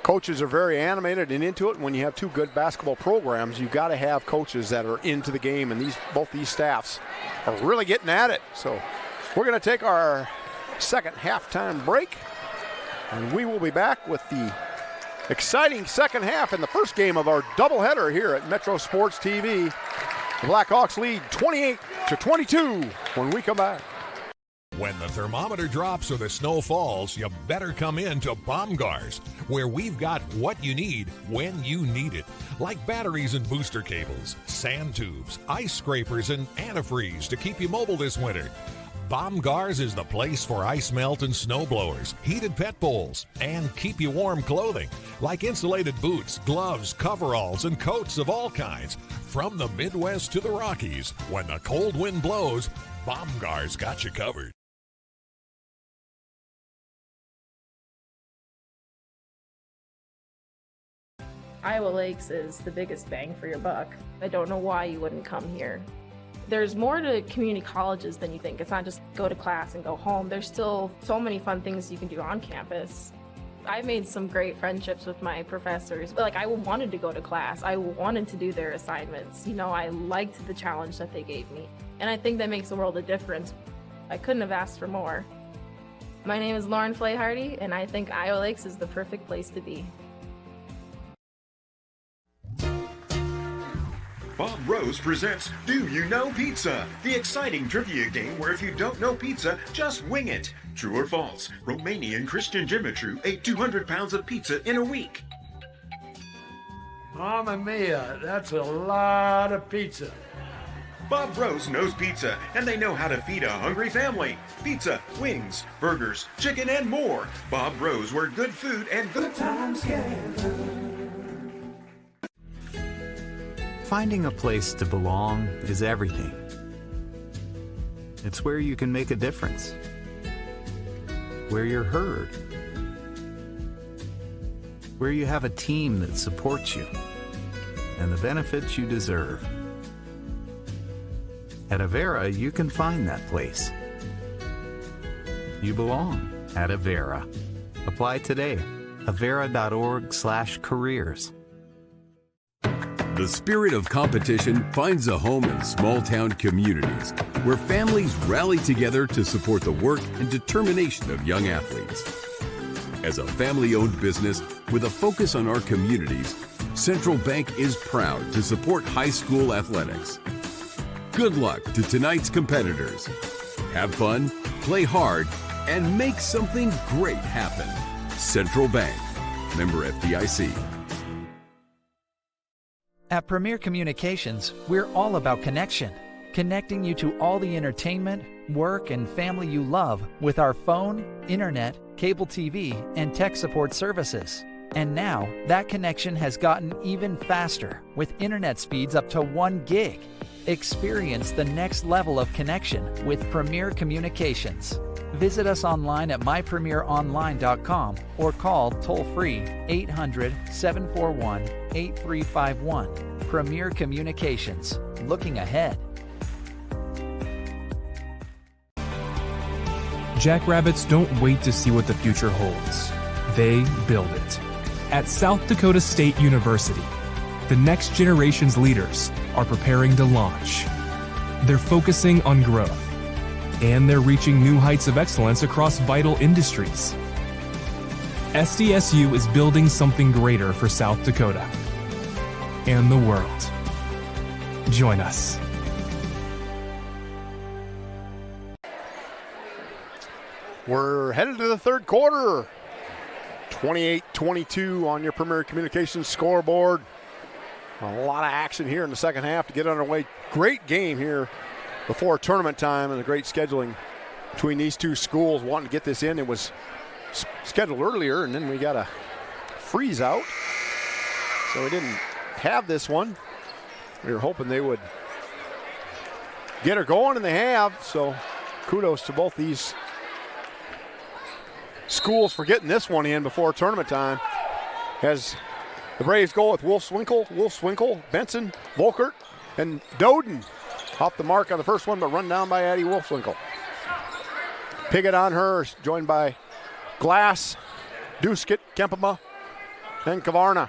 Speaker 1: coaches are very animated and into it. When you have 2 good basketball programs, you got to have coaches that are into the game, and both these staffs are really getting at it. So we're going to take our second halftime break, and we will be back with the exciting second half in the first game of our doubleheader here at Metro Sports TV. The Blackhawks lead 28-22 when we come back.
Speaker 12: When the thermometer drops or the snow falls, you better come in to Baumgars, where we've got what you need when you need it. Like batteries and booster cables, sand tubes, ice scrapers, and antifreeze to keep you mobile this winter. Baumgars is the place for ice melt and snow blowers, heated pet bowls, and keep you warm clothing, like insulated boots, gloves, coveralls, and coats of all kinds. From the Midwest to the Rockies, when the cold wind blows, Baumgars got you covered.
Speaker 13: Iowa Lakes is the biggest bang for your buck. I don't know why you wouldn't come here. There's more to community colleges than you think. It's not just go to class and go home. There's still so many fun things you can do on campus. I made some great friendships with my professors. Like, I wanted to go to class. I wanted to do their assignments. You know, I liked the challenge that they gave me. And I think that makes a world of difference. I couldn't have asked for more. My name is Lauren Flay-Hardy, and I think Iowa Lakes is the perfect place to be.
Speaker 10: Bob Rose presents Do You Know Pizza? The exciting trivia game where if you don't know pizza, just wing it. True or false? Romanian Christian Dimitru ate 200 pounds of pizza in a week.
Speaker 11: Mamma mia, that's a lot of pizza.
Speaker 10: Bob Rose knows pizza, and they know how to feed a hungry family. Pizza, wings, burgers, chicken, and more. Bob Rose, where good food and good times gather.
Speaker 14: Finding a place to belong is everything. It's where you can make a difference, where you're heard, where you have a team that supports you, and the benefits you deserve. At Avera, you can find that place. You belong at Avera. Apply today. Avera.org/careers.
Speaker 9: The spirit of competition finds a home in small-town communities where families rally together to support the work and determination of young athletes. As a family-owned business with a focus on our communities, Central Bank is proud to support high school athletics. Good luck to tonight's competitors. Have fun, play hard, and make something great happen. Central Bank, member FDIC.
Speaker 15: At Premier Communications, we're all about connection, connecting you to all the entertainment, work, and family you love with our phone, internet, cable TV, and tech support services. And now, that connection has gotten even faster with internet speeds up to 1 gig. Experience the next level of connection with Premier Communications. Visit us online at mypremieronline.com or call toll-free 800-741-8351. Premier Communications. Looking ahead.
Speaker 7: Jackrabbits don't wait to see what the future holds. They build it. At South Dakota State University, the next generation's leaders are preparing to launch. They're focusing on growth, and they're reaching new heights of excellence across vital industries. SDSU is building something greater for South Dakota and the world. Join us.
Speaker 1: We're headed to the third quarter. 28-22 on your Premier Communications scoreboard. A lot of action here in the second half to get underway. Great game here before tournament time, and the great scheduling between these two schools wanting to get this in. It was scheduled earlier, and then we got a freeze out, so we didn't have this one. We were hoping they would get her going, and they have, so kudos to both these schools for getting this one in before tournament time. As the Braves go with Wolf-Swinkle, Benson, Volkert, and Doden. Off the mark on the first one, but run down by Addie Wolf-Swinkle. Piggott on her, joined by Glass, Duskett, Kempema, and Kavarna.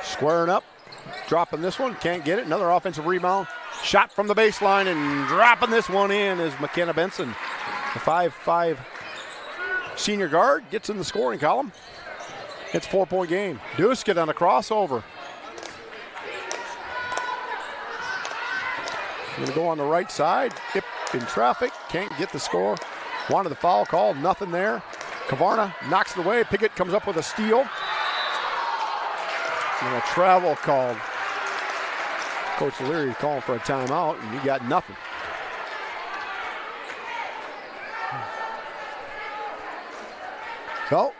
Speaker 1: Squaring up, dropping this one, can't get it. Another offensive rebound. Shot from the baseline and dropping this one in is McKenna Benson. The 5'5" senior guard gets in the scoring column. It's a 4-point game. Duskett on a crossover. Going to go on the right side. Hip in traffic. Can't get the score. Wanted the foul called. Nothing there. Kavarna knocks it away. Piggott comes up with a steal. And a travel called. Coach Leary calling for a timeout, and he got nothing. So,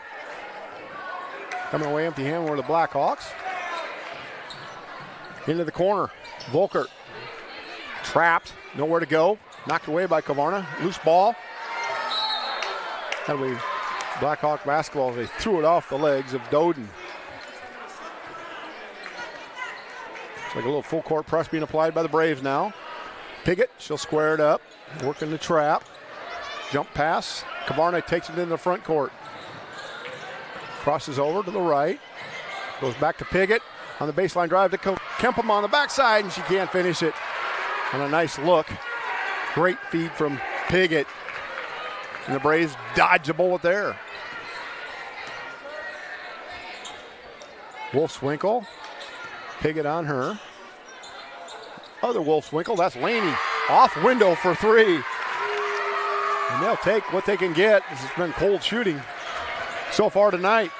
Speaker 1: coming away empty-handed were the Blackhawks. Into the corner. Volkert trapped, nowhere to go. Knocked away by Kavarna. Loose ball. That'll be Blackhawk basketball. They threw it off the legs of Doden. It's like a little full court press being applied by the Braves now. Piggott, she'll square it up. Working the trap. Jump pass. Kavarna takes it in the front court. Crosses over to the right. Goes back to Piggott on the baseline drive to Kempema on the backside, and she can't finish it. And a nice look. Great feed from Piggott. And the Braves dodge a bullet there. Wolf-Swinkle. Piggott on her. Other Wolf-Swinkle, that's Laney. Off window for three. And they'll take what they can get. This has been cold shooting so far tonight.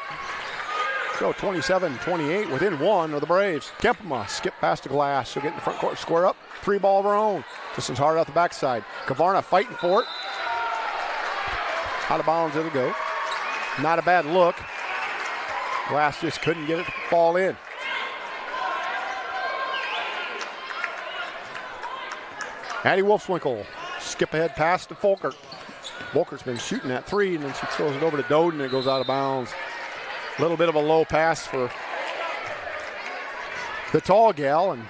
Speaker 1: So 27-28 within one of the Braves. Kempema skip past the glass. She'll get in the front court, square up. 3 ball of her own. This one's hard off the backside. Kavarna fighting for it. Out of bounds it'll go. Not a bad look. Glass just couldn't get it to fall in. Addie Wolfswinkel skip ahead pass to Folkert. Volkert's been shooting that 3, and then she throws it over to Doden, and it goes out of bounds. A little bit of a low pass for the tall gal, and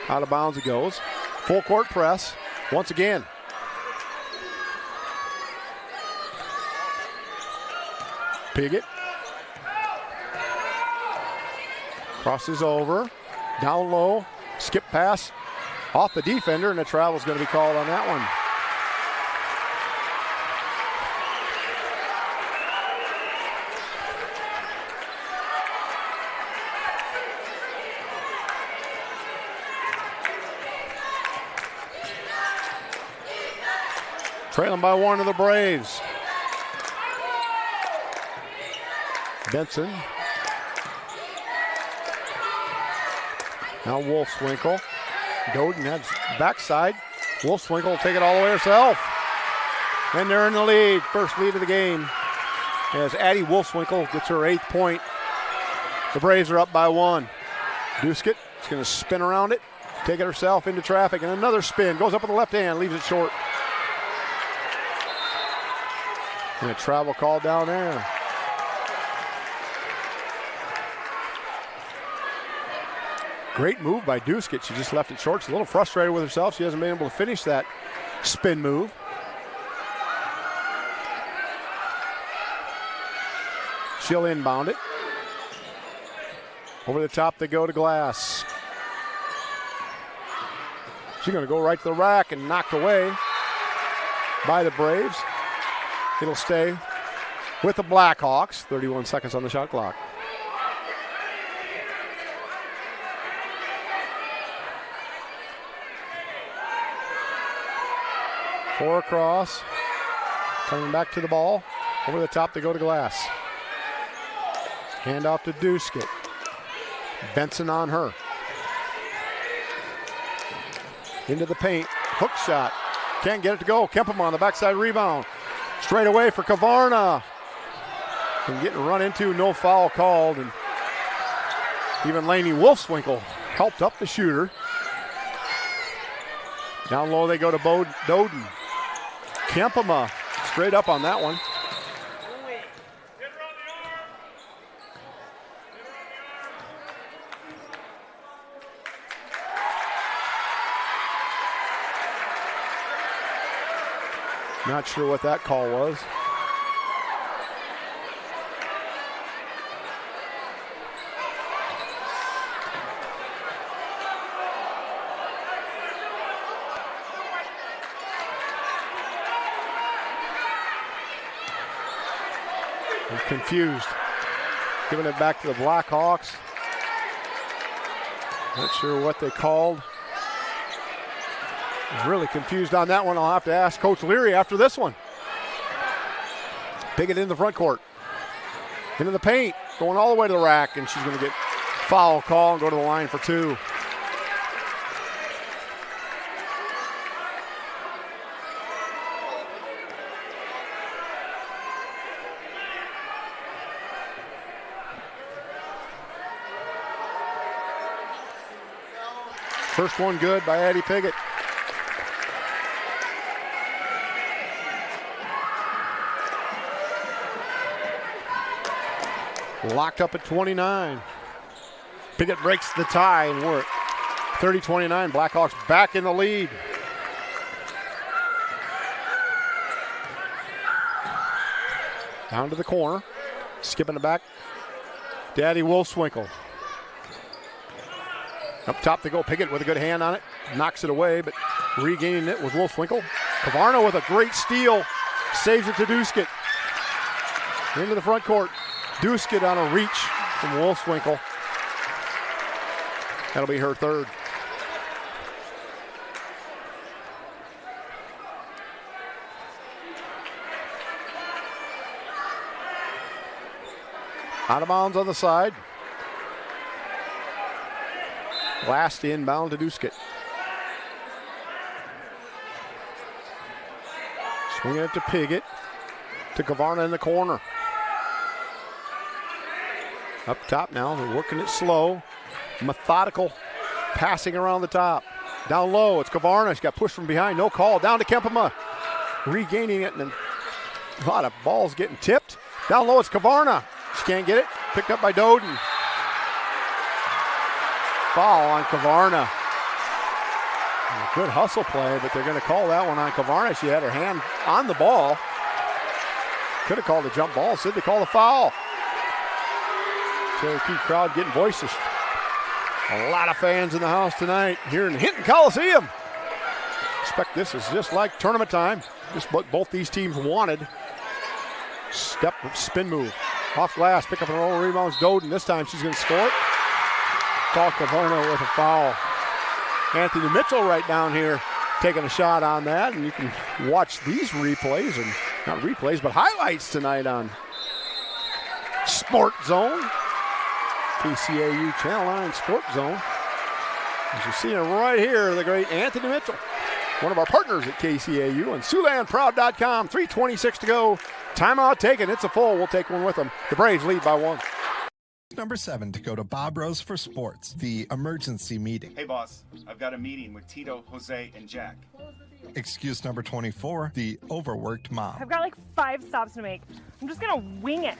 Speaker 1: out of bounds it goes. Full court press once again. Piggott crosses over, down low, skip pass off the defender, and the travel's going to be called on that one. Trailing by 1 of the Braves. Benson. Now Wolfswinkel. Doden heads backside. Wolfswinkel will take it all the way herself. And they're in the lead. First lead of the game. As Addie Wolfswinkel gets her 8th point. The Braves are up by 1. Duskett is going to spin around it. Take it herself into traffic. And another spin. Goes up with the left hand. Leaves it short. And a travel call down there. Great move by Duskett. She just left it short. She's a little frustrated with herself. She hasn't been able to finish that spin move. She'll inbound it. Over the top they go to Glass. She's going to go right to the rack and knocked away by the Braves. It'll stay with the Blackhawks. 31 seconds on the shot clock. Four across. Coming back to the ball. Over the top they go to Glass. Hand off to Duskett. Benson on her. Into the paint. Hook shot. Can't get it to go. Kempema on the backside rebound. Straight away for Kavarna. And getting run into, no foul called. And even Lainey Wolfswinkel helped up the shooter. Down low they go to Doden. Kempema straight up on that one. Not sure what that call was. I'm confused. Giving it back to the Blackhawks. Not sure what they called. I'm really confused on that one. I'll have to ask Coach Leary after this one. Piggott in the front court. Into the paint. Going all the way to the rack, and she's going to get foul call and go to the line for 2. First one good by Addie Piggott. Locked up at 29. Piggott breaks the tie, and we're at 30-29. Blackhawks back in the lead. Down to the corner. Skipping it back. Addie Wolfswinkel. Up top they go. Piggott with a good hand on it. Knocks it away, but regaining it was Wolfswinkel. Kavarna with a great steal. Saves it to Duskett. Into the front court. Duskett on a reach from Wolfswinkel. That'll be her 3rd. Out of bounds on the side. Last inbound to Duskett. Swinging it to Piggott. To Kavarna in the corner. Up top now, they're working it slow. Methodical passing around the top. Down low, it's Kavarna. She got pushed from behind, no call. Down to Kempema. Regaining it, and a lot of balls getting tipped. Down low, it's Kavarna. She can't get it. Picked up by Doden. Foul on Kavarna. A good hustle play, but they're going to call that one on Kavarna. She had her hand on the ball. Could have called a jump ball. Said they call a foul. Cherokee crowd getting voices. A lot of fans in the house tonight here in Hinton Coliseum. Expect this is just like tournament time. Just what both these teams wanted. Step, spin move. Off glass, pick up an roll, rebounds Doden. This time she's going to score it. Call Kavarna with a foul. Anthony Mitchell right down here taking a shot on that. And you can watch these replays, and not replays, but highlights tonight on Sport Zone. KCAU Channel 9 Sport Zone. As you see him right here, the great Anthony Mitchell, one of our partners at KCAU, and SiouxlandProud.com. 3:26 to go. Timeout taken. It's a full. We'll take one with them. The Braves lead by 1.
Speaker 16: Number 7 to go to Bob Rose for Sports, the emergency meeting.
Speaker 17: Hey, boss. I've got a meeting with Tito, Jose, and Jack.
Speaker 16: Excuse number 24, the overworked mom.
Speaker 18: I've got like 5 stops to make. I'm just going to wing it.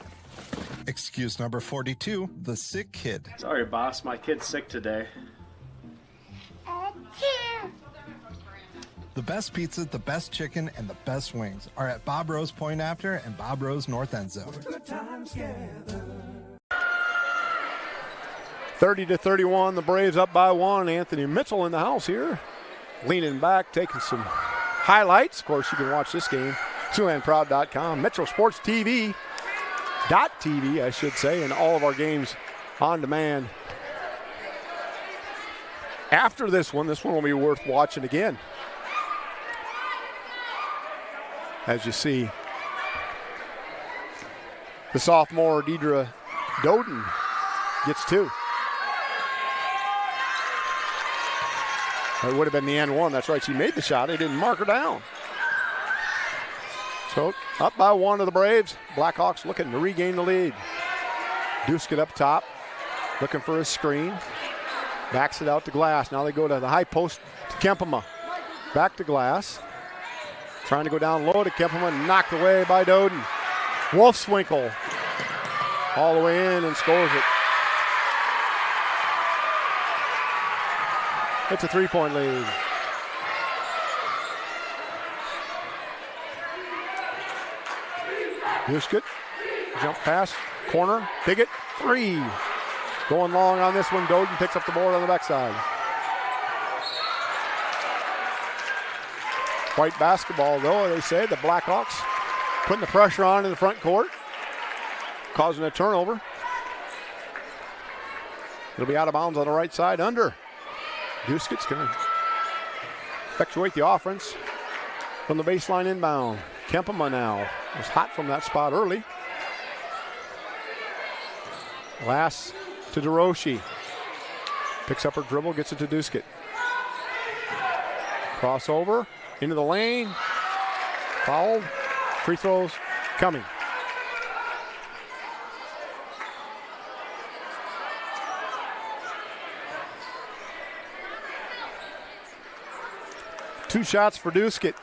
Speaker 16: Excuse number 42, the sick kid.
Speaker 19: Sorry, boss. My kid's sick today.
Speaker 16: The best pizza, the best chicken, and the best wings are at Bob Rose Point After and Bob Rose North End Zone.
Speaker 1: 30-31, the Braves up by 1. Anthony Mitchell in the house here. Leaning back, taking some highlights. Of course, you can watch this game. SiouxlandProud.com, Metro Sports TV. .TV, I should say, and all of our games on demand. After this one will be worth watching again. As you see, the sophomore Deidre Doden gets 2. It would have been the end one. That's right, she made the shot. They didn't mark her down. So up by 1 to the Braves. Blackhawks looking to regain the lead. Duskett up top, looking for a screen. Backs it out to Glass. Now they go to the high post to Kempema. Back to Glass. Trying to go down low to Kempema. Knocked away by Doden. Wolfswinkel all the way in and scores it. It's a 3-point lead. Duskett, jump pass, corner, Piggott, 3. Going long on this one, Doden picks up the board on the backside. White basketball, though, they say. The Blackhawks putting the pressure on in the front court, causing a turnover. It'll be out of bounds on the right side, under. Duskett's going to effectuate the offense from the baseline inbound. Kempema now was hot from that spot early. Glass to DeRoche. Picks up her dribble, gets it to Duskett. Crossover into the lane. Fouled. Free throws coming. Two shots for Duskett.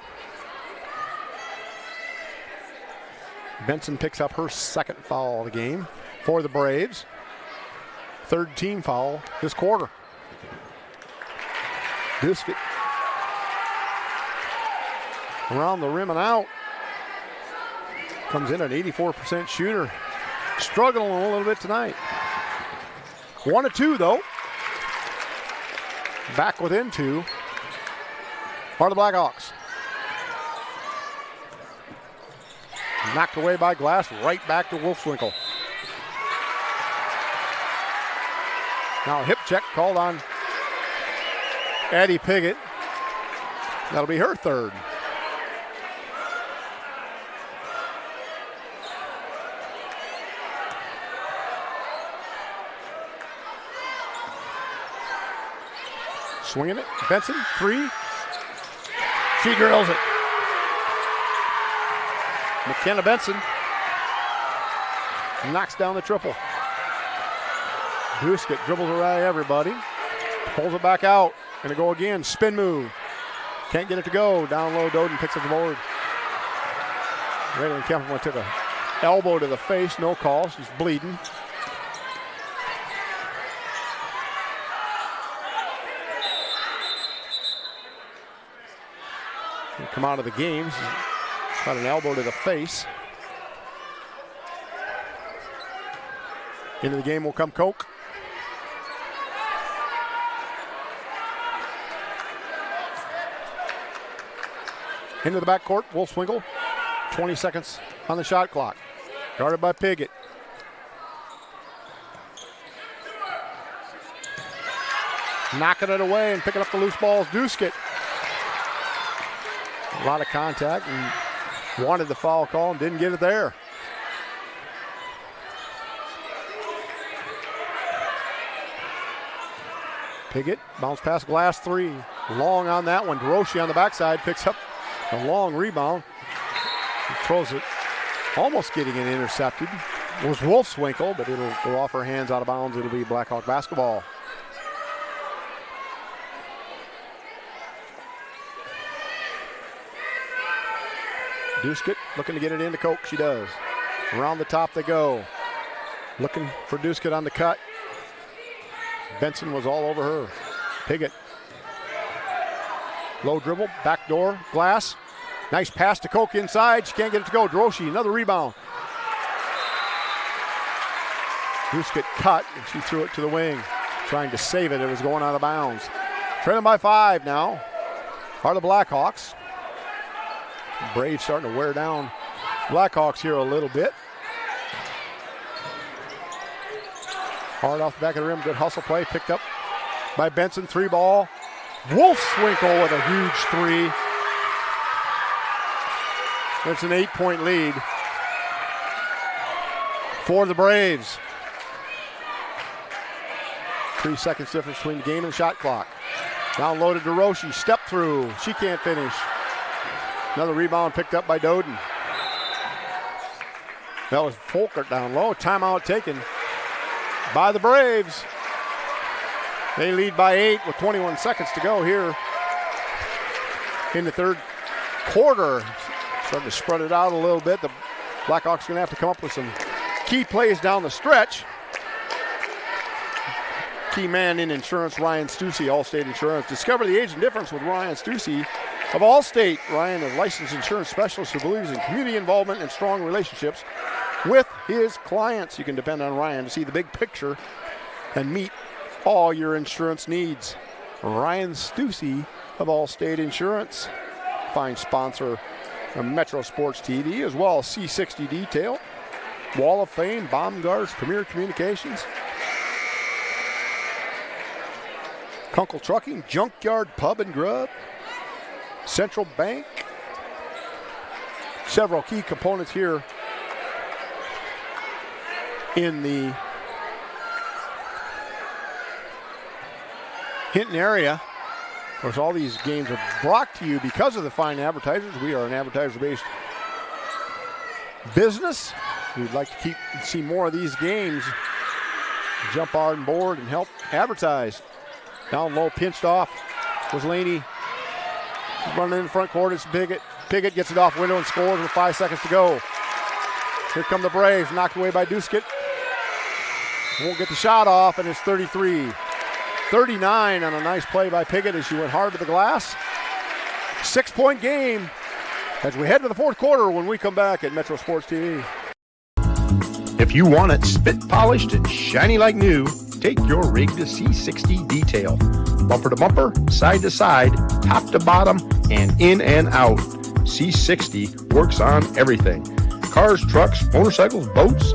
Speaker 1: Benson picks up her second foul of the game for the Braves. Third team foul this quarter. Duskett around the rim and out. Comes in at 84% shooter. Struggling a little bit tonight. 1 of 2 though. Back within 2 are the Blackhawks. Knocked away by Glass, right back to Wolfswinkel. Now a hip check called on Addie Piggott. That'll be her third. Swinging it. Benson, 3. She drills it. McKenna Benson knocks down the triple. Duskett dribbles around everybody. Pulls it back out. Gonna go again. Spin move. Can't get it to go. Down low, Doden picks up the board. Raylan Kemperman took a elbow to the face. No call. She's bleeding. Come out of the game. She's got an elbow to the face. Into the game will come Koch. Into the backcourt, Wolfswinkel. 20 seconds on the shot clock. Guarded by Piggott. Knocking it away and picking up the loose balls, Duskett. A lot of contact and wanted the foul call and didn't get it there. Piggott, bounce pass, Glass 3. Long on that one. DeRoche on the backside picks up a long rebound. He throws it, almost getting it intercepted. It was Wolfswinkel, but it'll go off her hands out of bounds. It'll be Blackhawk basketball. Duskett looking to get it into Koch. She does. Around the top they go. Looking for Duskett on the cut. Benson was all over her. Piggott. Low dribble, back door, Glass. Nice pass to Koch inside. She can't get it to go. DeRoche, another rebound. Duskett cut, and she threw it to the wing. Trying to save it. It was going out of bounds. Trailing by 5 now. Are the Blackhawks. Braves starting to wear down Blackhawks here a little bit. Hard off the back of the rim. Good hustle play. Picked up by Benson. 3 ball. Wolfswinkel with a huge 3. It's an 8-point lead for the Braves. 3 seconds difference between the game and the shot clock. Down low to DeRoche. Step through. She can't finish. Another rebound picked up by Doden. That was Folkert down low. Timeout taken by the Braves. They lead by 8 with 21 seconds to go here in the third quarter. Starting to spread it out a little bit. The Blackhawks are going to have to come up with some key plays down the stretch. Key man in insurance, Ryan Stussy, Allstate Insurance. Discover the agent difference with Ryan Stussy of Allstate. Ryan, a licensed insurance specialist who believes in community involvement and strong relationships with his clients. You can depend on Ryan to see the big picture and meet all your insurance needs. Ryan Stussy of Allstate Insurance. Fine sponsor of Metro Sports TV, as well as C60 Detail, Wall of Fame, Baumgart's Premier Communications, Kunkel Trucking, Junkyard Pub and Grub, Central Bank. Several key components here in the Hinton area. Of course, all these games are brought to you because of the fine advertisers. We are an advertiser-based business. We'd like to see more of these games. Jump on board and help advertise. Down low, pinched off was Laney. Running in the front court, it's Piggott. Piggott gets it off window and scores with 5 seconds to go. Here come the Braves, knocked away by Duskett. Won't get the shot off, and it's 33. 39 on a nice play by Piggott as she went hard to the glass. 6-point game as we head to the fourth quarter when we come back at Metro Sports TV.
Speaker 2: If you want it spit polished and shiny like new, take your rig to C60 Detail. Bumper to bumper, side to side, top to bottom, and in and out. C60 works on everything. Cars, trucks, motorcycles, boats,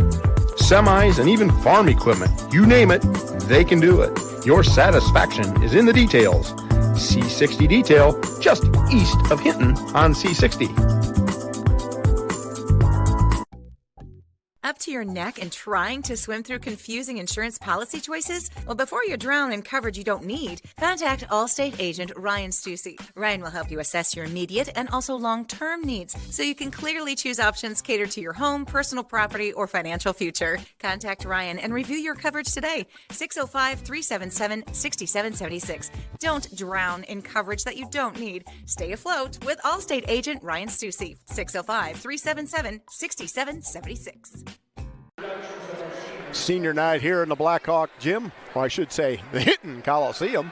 Speaker 2: semis, and even farm equipment. You name it, they can do it. Your satisfaction is in the details. C60 Detail, just east of Hinton on C60.
Speaker 3: Up to your neck and trying to swim through confusing insurance policy choices? Well, before you drown in coverage you don't need, contact Allstate agent Ryan Stussy. Ryan will help you assess your immediate and also long-term needs so you can clearly choose options catered to your home, personal property, or financial future. Contact Ryan and review your coverage today. 605-377-6776. Don't drown in coverage that you don't need. Stay afloat with Allstate agent Ryan Stussy. 605-377-6776.
Speaker 1: Senior night here in the Blackhawk gym, or I should say the Hinton Coliseum.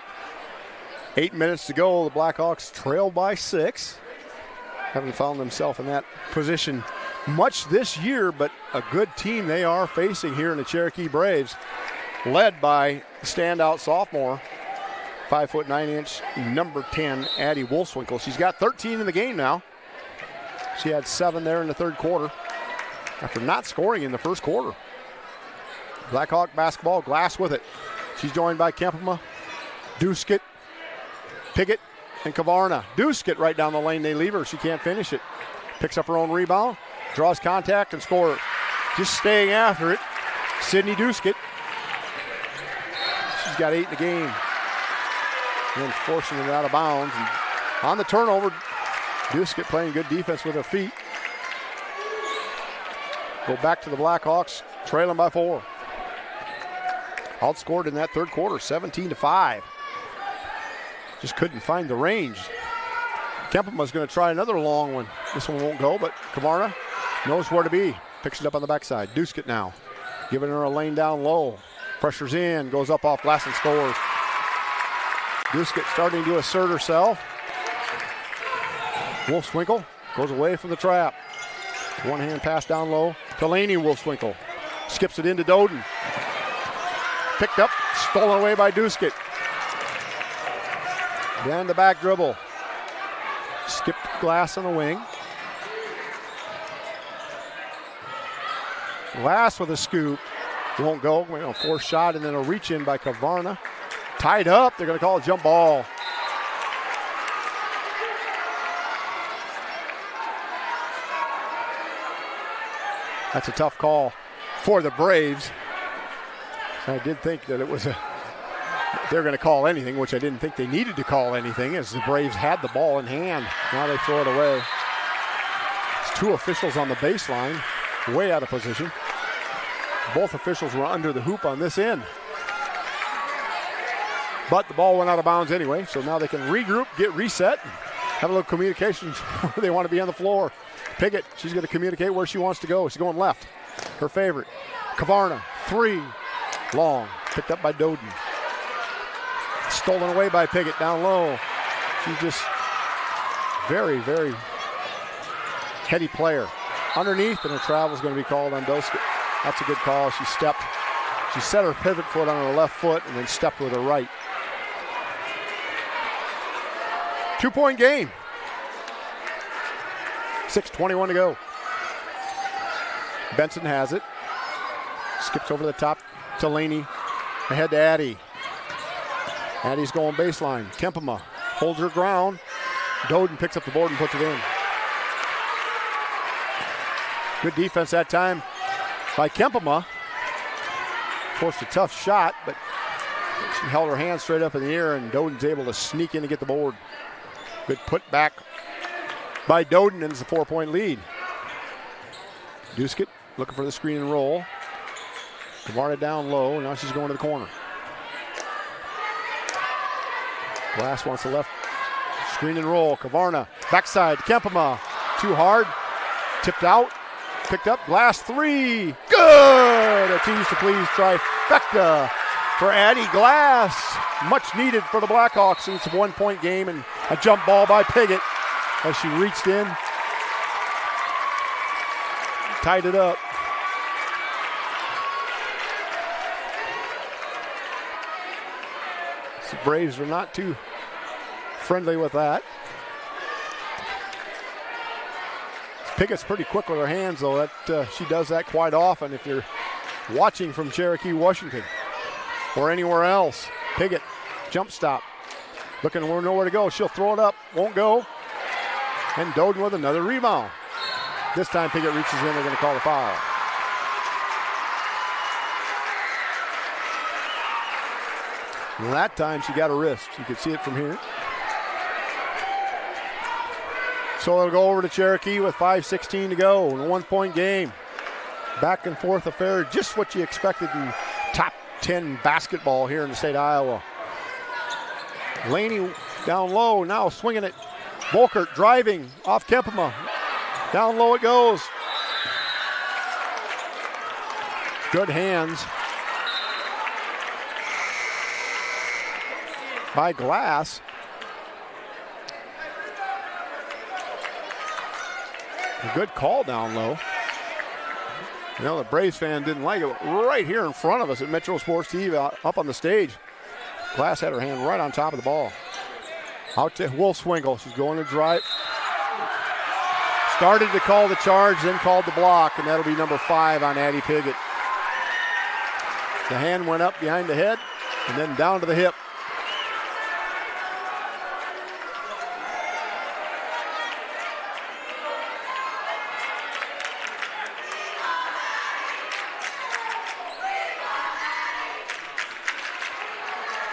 Speaker 1: 8 minutes to go. The Blackhawks trail by 6. Haven't found themselves in that position much this year, but a good team they are facing here in the Cherokee Braves, led by standout sophomore, 5'9" number 10, Addie Wolfswinkel. She's got 13 in the game now. She had 7 there in the third quarter after not scoring in the first quarter. Blackhawk basketball, Glass with it. She's joined by Kempema, Duskett, Piggott, and Kavarna. Duskett right down the lane. They leave her. She can't finish it. Picks up her own rebound, draws contact, and score. Just staying after it, Sydney Duskett. She's got 8 in the game. And then forcing it out of bounds. And on the turnover, Duskett playing good defense with her feet. Go back to the Blackhawks, trailing by 4. Outscored in that third quarter, 17-5. Just couldn't find the range. Kempema's going to try another long one. This one won't go, but Kavarna knows where to be. Picks it up on the backside. Duskett now, giving her a lane down low. Pressures in, goes up off glass and scores. Duskett starting to assert herself. Wolfswinkel goes away from the trap. One-hand pass down low. Delaney Wolfswinkel skips it into Doden. Picked up, stolen away by Duskett. Then the back dribble. Skipped Glass on the wing. Glass with a scoop. Won't go. A forced shot and then a reach in by Kavarna. Tied up. They're going to call a jump ball. That's a tough call for the Braves. I did think that it was they're going to call anything, which I didn't think they needed to call anything, as the Braves had the ball in hand. Now they throw it away. It's 2 officials on the baseline, way out of position. Both officials were under the hoop on this end. But the ball went out of bounds anyway, so now they can regroup, get reset, and have a little communication where they want to be on the floor. Piggott, she's going to communicate where she wants to go. She's going left, her favorite. Kavarna, 3, long, picked up by Doden. Stolen away by Piggott down low. She's just very, very heady player. Underneath, and her travel is going to be called on Duskett. That's a good call. She stepped. She set her pivot foot on her left foot and then stepped with her right. 2-point game. 6:21 to go. Benson has it. Skips over the top to Laney. Ahead to Addie. Addie's going baseline. Kempema holds her ground. Doden picks up the board and puts it in. Good defense that time by Kempema. Forced a tough shot, but she held her hand straight up in the air, and Doden's able to sneak in to get the board. Good put back by Doden, and it's a 4-point lead. Duskett looking for the screen and roll. Kavarna down low, now she's going to the corner. Glass wants the left screen and roll. Kavarna, backside, Kempema, too hard, tipped out, picked up, Glass 3, good! A tease to please trifecta for Addie Glass. Much needed for the Blackhawks, and it's a 1-point game, and a jump ball by Piggott as she reached in, tied it up. The Braves are not too friendly with that. Piggott's pretty quick with her hands, though. She does that quite often if you're watching from Cherokee, Washington, or anywhere else. Piggott, jump stop. Looking for nowhere to go. She'll throw it up, won't go. And Doden with another rebound. This time Piggott reaches in, they're going to call the foul. And that time she got a wrist. You could see it from here. So it'll go over to Cherokee with 5:16 to go in a 1-point game. Back and forth affair, just what you expected in top 10 basketball here in the state of Iowa. Laney down low, now swinging it. Volkert driving off Kempema. Down low it goes. Good hands by Glass. A good call down low. You know, the Braves fan didn't like it. Right here in front of us at Metro Sports TV, up on the stage, Glass had her hand right on top of the ball. Out to Wolfswinkel. She's going to drive. Started to call the charge, then called the block, and that'll be number 5 on Addie Piggott. The hand went up behind the head and then down to the hip.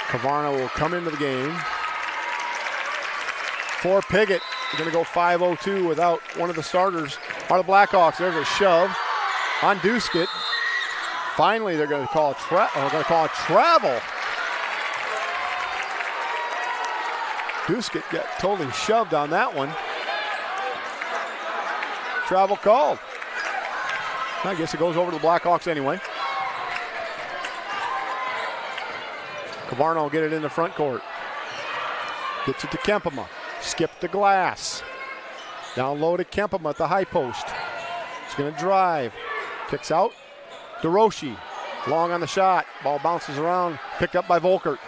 Speaker 1: Kavarna will come into the game for Piggott. They're going to go 5-0-2 without one of the starters are the Blackhawks. There's a shove on Duskett. Finally, they're going to call a travel. Duskett got totally shoved on that one. Travel called. I guess it goes over to the Blackhawks anyway. Kavarna will get it in the front court. Gets it to Kempema. Skip the Glass. Down low to Kempema at the high post. He's going to drive. Kicks out. DeRoche. Long on the shot. Ball bounces around. Picked up by Volkert.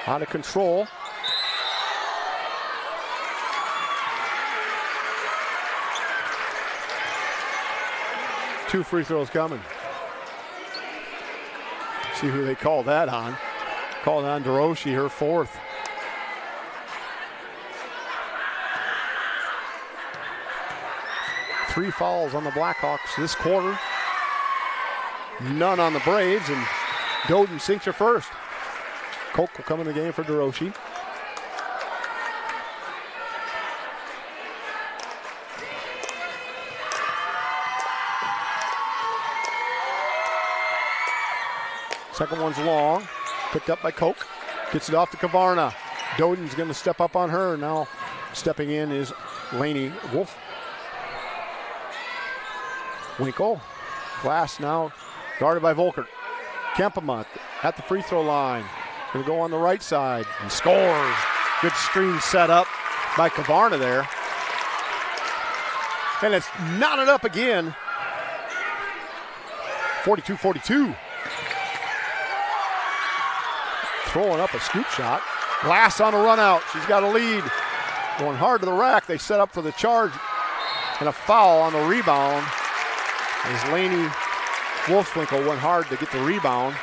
Speaker 1: Out of control. Two free throws coming. See who they call that on. Called on DeRoche, her 4th. Three fouls on the Blackhawks this quarter. None on the Braves, and Doden sinks her first. Koch will come in the game for DeRoche. Second one's long, picked up by Koch. Gets it off to Kavarna. Doden's going to step up on her. Now stepping in is Laney Wolf. Winkle. Glass now guarded by Volkert. Kempema at the free throw line. Going to go on the right side and scores. Good screen set up by Kavarna there. And it's knotted up again. 42-42. Throwing up a scoop shot. Glass on a run out. She's got a lead. Going hard to the rack. They set up for the charge. And a foul on the rebound. As Laney Wolfswinkel went hard to get the rebound.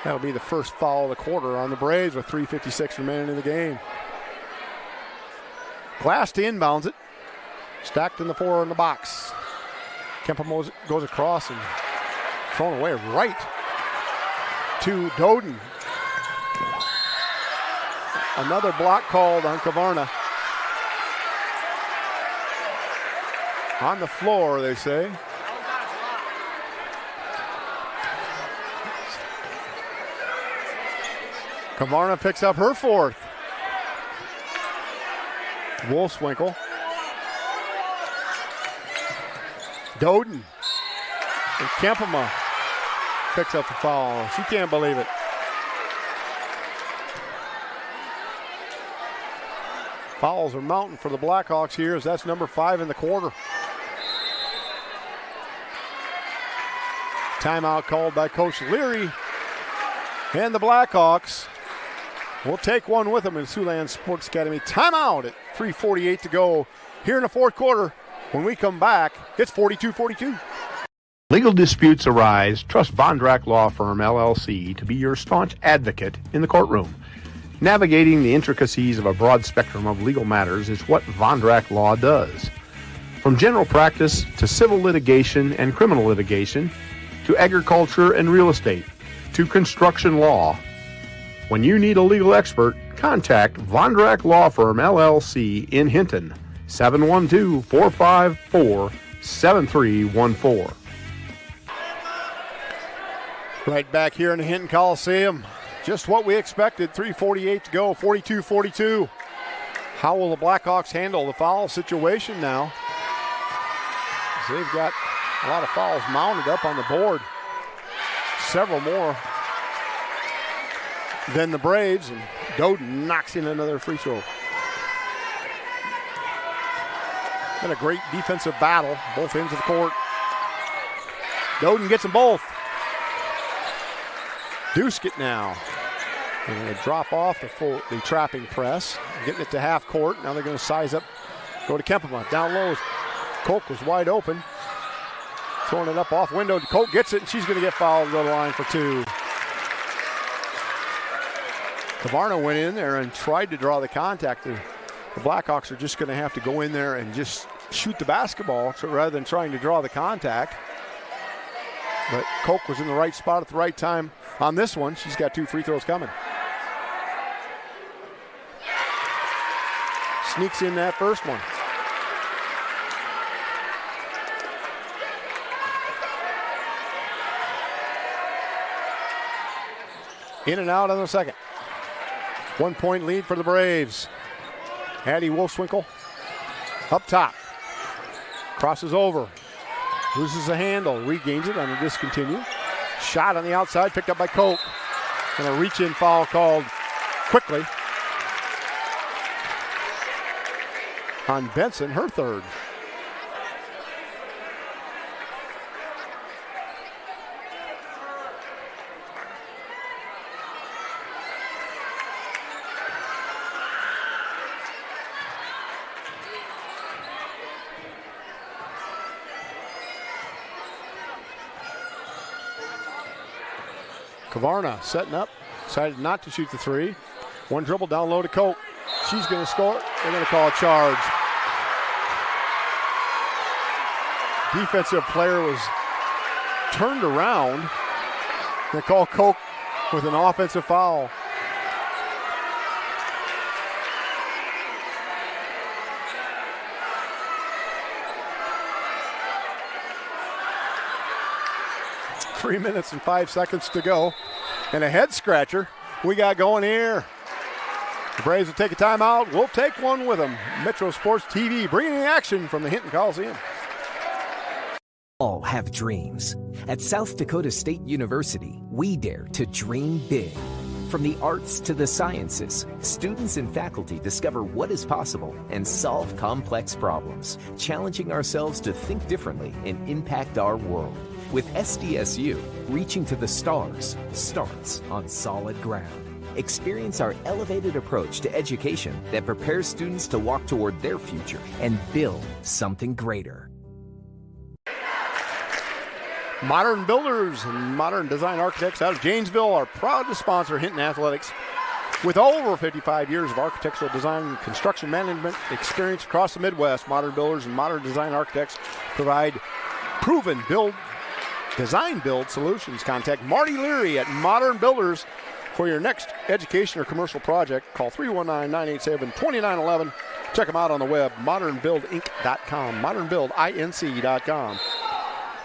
Speaker 1: That'll be the first foul of the quarter on the Braves with 3:56 remaining in the game. Glass to inbounds it. Stacked in the 4 in the box. Kempema goes across and thrown away right to Doden. Another block called on Kavarna. On the floor, they say. Kavarna picks up her 4th. Wolfswinkel. Doden. And Kempema picks up the foul. She can't believe it. Fouls are mounting for the Blackhawks here as that's number 5 in the quarter. Timeout called by Coach Leary. And the Blackhawks will take one with them in Siouxland Sports Academy. Timeout at 3:48 to go here in the 4th quarter. When we come back, it's 42-42.
Speaker 2: Legal disputes arise. Trust Von Drack Law Firm, LLC, to be your staunch advocate in the courtroom. Navigating the intricacies of a broad spectrum of legal matters is what Vondrack Law does. From general practice to civil litigation and criminal litigation, to agriculture and real estate, to construction law. When you need a legal expert, contact Vondrack Law Firm, LLC in Hinton, 712-454-7314.
Speaker 1: Right back here in the Hinton Coliseum. Just what we expected. 3:48 to go, 42-42. How will the Blackhawks handle the foul situation now? They've got a lot of fouls mounted up on the board. Several more than the Braves, and Doden knocks in another free throw. Been a great defensive battle, both ends of the court. Doden gets them both. Duskett now. And they drop off the trapping press, getting it to half court. Now they're going to size up, go to Kempema. Down low, Koch was wide open. Throwing it up off window. Koch gets it, and she's going to get fouled and go to the line for two. Kavarna went in there and tried to draw the contact. The Blackhawks are just going to have to go in there and just shoot the basketball rather than trying to draw the contact. But Koch was in the right spot at the right time on this one. She's got two free throws coming. Sneaks in that first one. In and out on the second. 1 point lead for the Braves. Addie Wolfswinkel up top. Crosses over. Loses the handle. Regains it on a discontinue. Shot on the outside. Picked up by Koch. And a reach-in foul called quickly on Benson, her third. Kavarna setting up, decided not to shoot the three. One dribble down low to Koch. She's going to score. They're going to call a charge. Defensive player was turned around. They call Koch with an offensive foul. Three minutes and 5 seconds to go. And a head scratcher we got going here. The Braves will take a timeout. We'll take one with them. Metro Sports TV bringing the action from the Hinton Coliseum.
Speaker 20: All have dreams. At South Dakota State University, we dare to dream big. From the arts to the sciences, students and faculty discover what is possible and solve complex problems, challenging ourselves to think differently and impact our world. With SDSU, reaching to the stars starts on solid ground. Experience our elevated approach to education that prepares students to walk toward their future and build something greater.
Speaker 1: Modern Builders and Modern Design Architects out of Janesville are proud to sponsor Hinton Athletics. With over 55 years of architectural design and construction management experience across the Midwest, Modern Builders and Modern Design Architects provide proven design build solutions. Contact Marty Leary at Modern Builders for your next education or commercial project. Call 319-987-2911. Check them out on the web, modernbuildinc.com, modernbuildinc.com.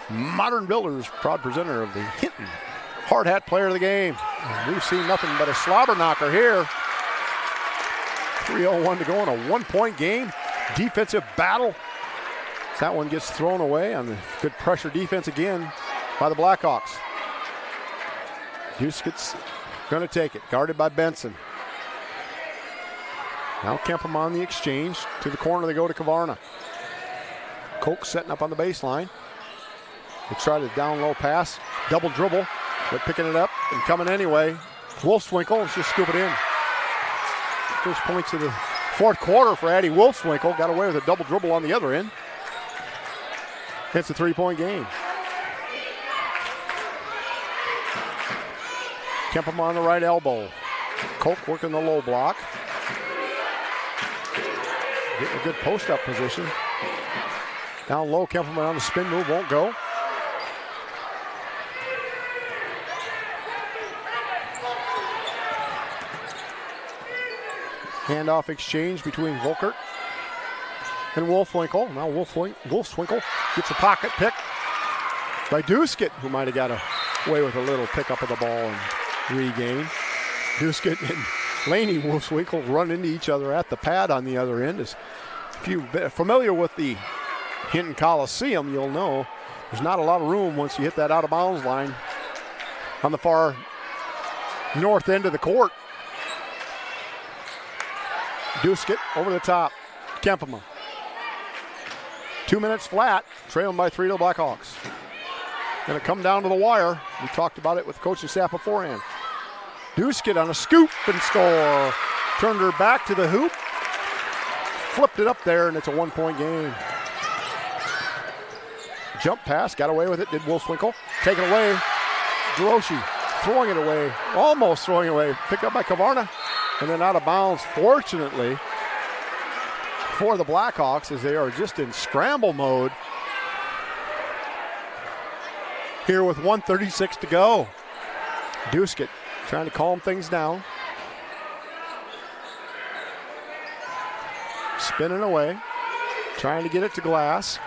Speaker 1: Modern Builders, proud presenter of the Hinton Hard Hat Player of the Game. And we've seen nothing but a slobber knocker here. 3:01 to go in a 1 point game. Defensive battle. That one gets thrown away on the good pressure defense again by the Blackhawks. Duskett's going to take it, guarded by Benson. Now Kempem on the exchange. To the corner they go to Kavarna. Koch setting up on the baseline. They try to down low pass, double dribble, but picking it up and coming anyway. Wolfswinkel is just scoop it in. First points of the fourth quarter for Addie Wolfswinkel. Got away with a double dribble on the other end. Hits a 3-point game. Kempem on the right elbow. Koch working the low block. Getting a good post-up position. Down low, Kempelman on the spin move, won't go. Handoff exchange between Volkert and Wolfswinkel. Now Wolfswinkel gets a pocket pick by Duskett, who might have got away with a little pickup of the ball and regain. Duskett and Laney Wolfswinkel run into each other at the pad on the other end. If you're familiar with the Hinton Coliseum, you'll know there's not a lot of room once you hit that out-of-bounds line on the far north end of the court. Duskett over the top. Kempema. 2 minutes flat, trailing by 3 to the Blackhawks. Going to come down to the wire. We talked about it with coaching staff beforehand. Duskett on a scoop and score. Turned her back to the hoop. Flipped it up there, and it's a 1-point game. Jump pass, got away with it, did Wolfswinkel. Take it away. Duroshi throwing it away, almost throwing it away. Picked up by Kavarna, and then out of bounds, fortunately, for the Blackhawks, as they are just in scramble mode here with 1:36 to go. Duskett trying to calm things down. Spinning away, trying to get it to Glass.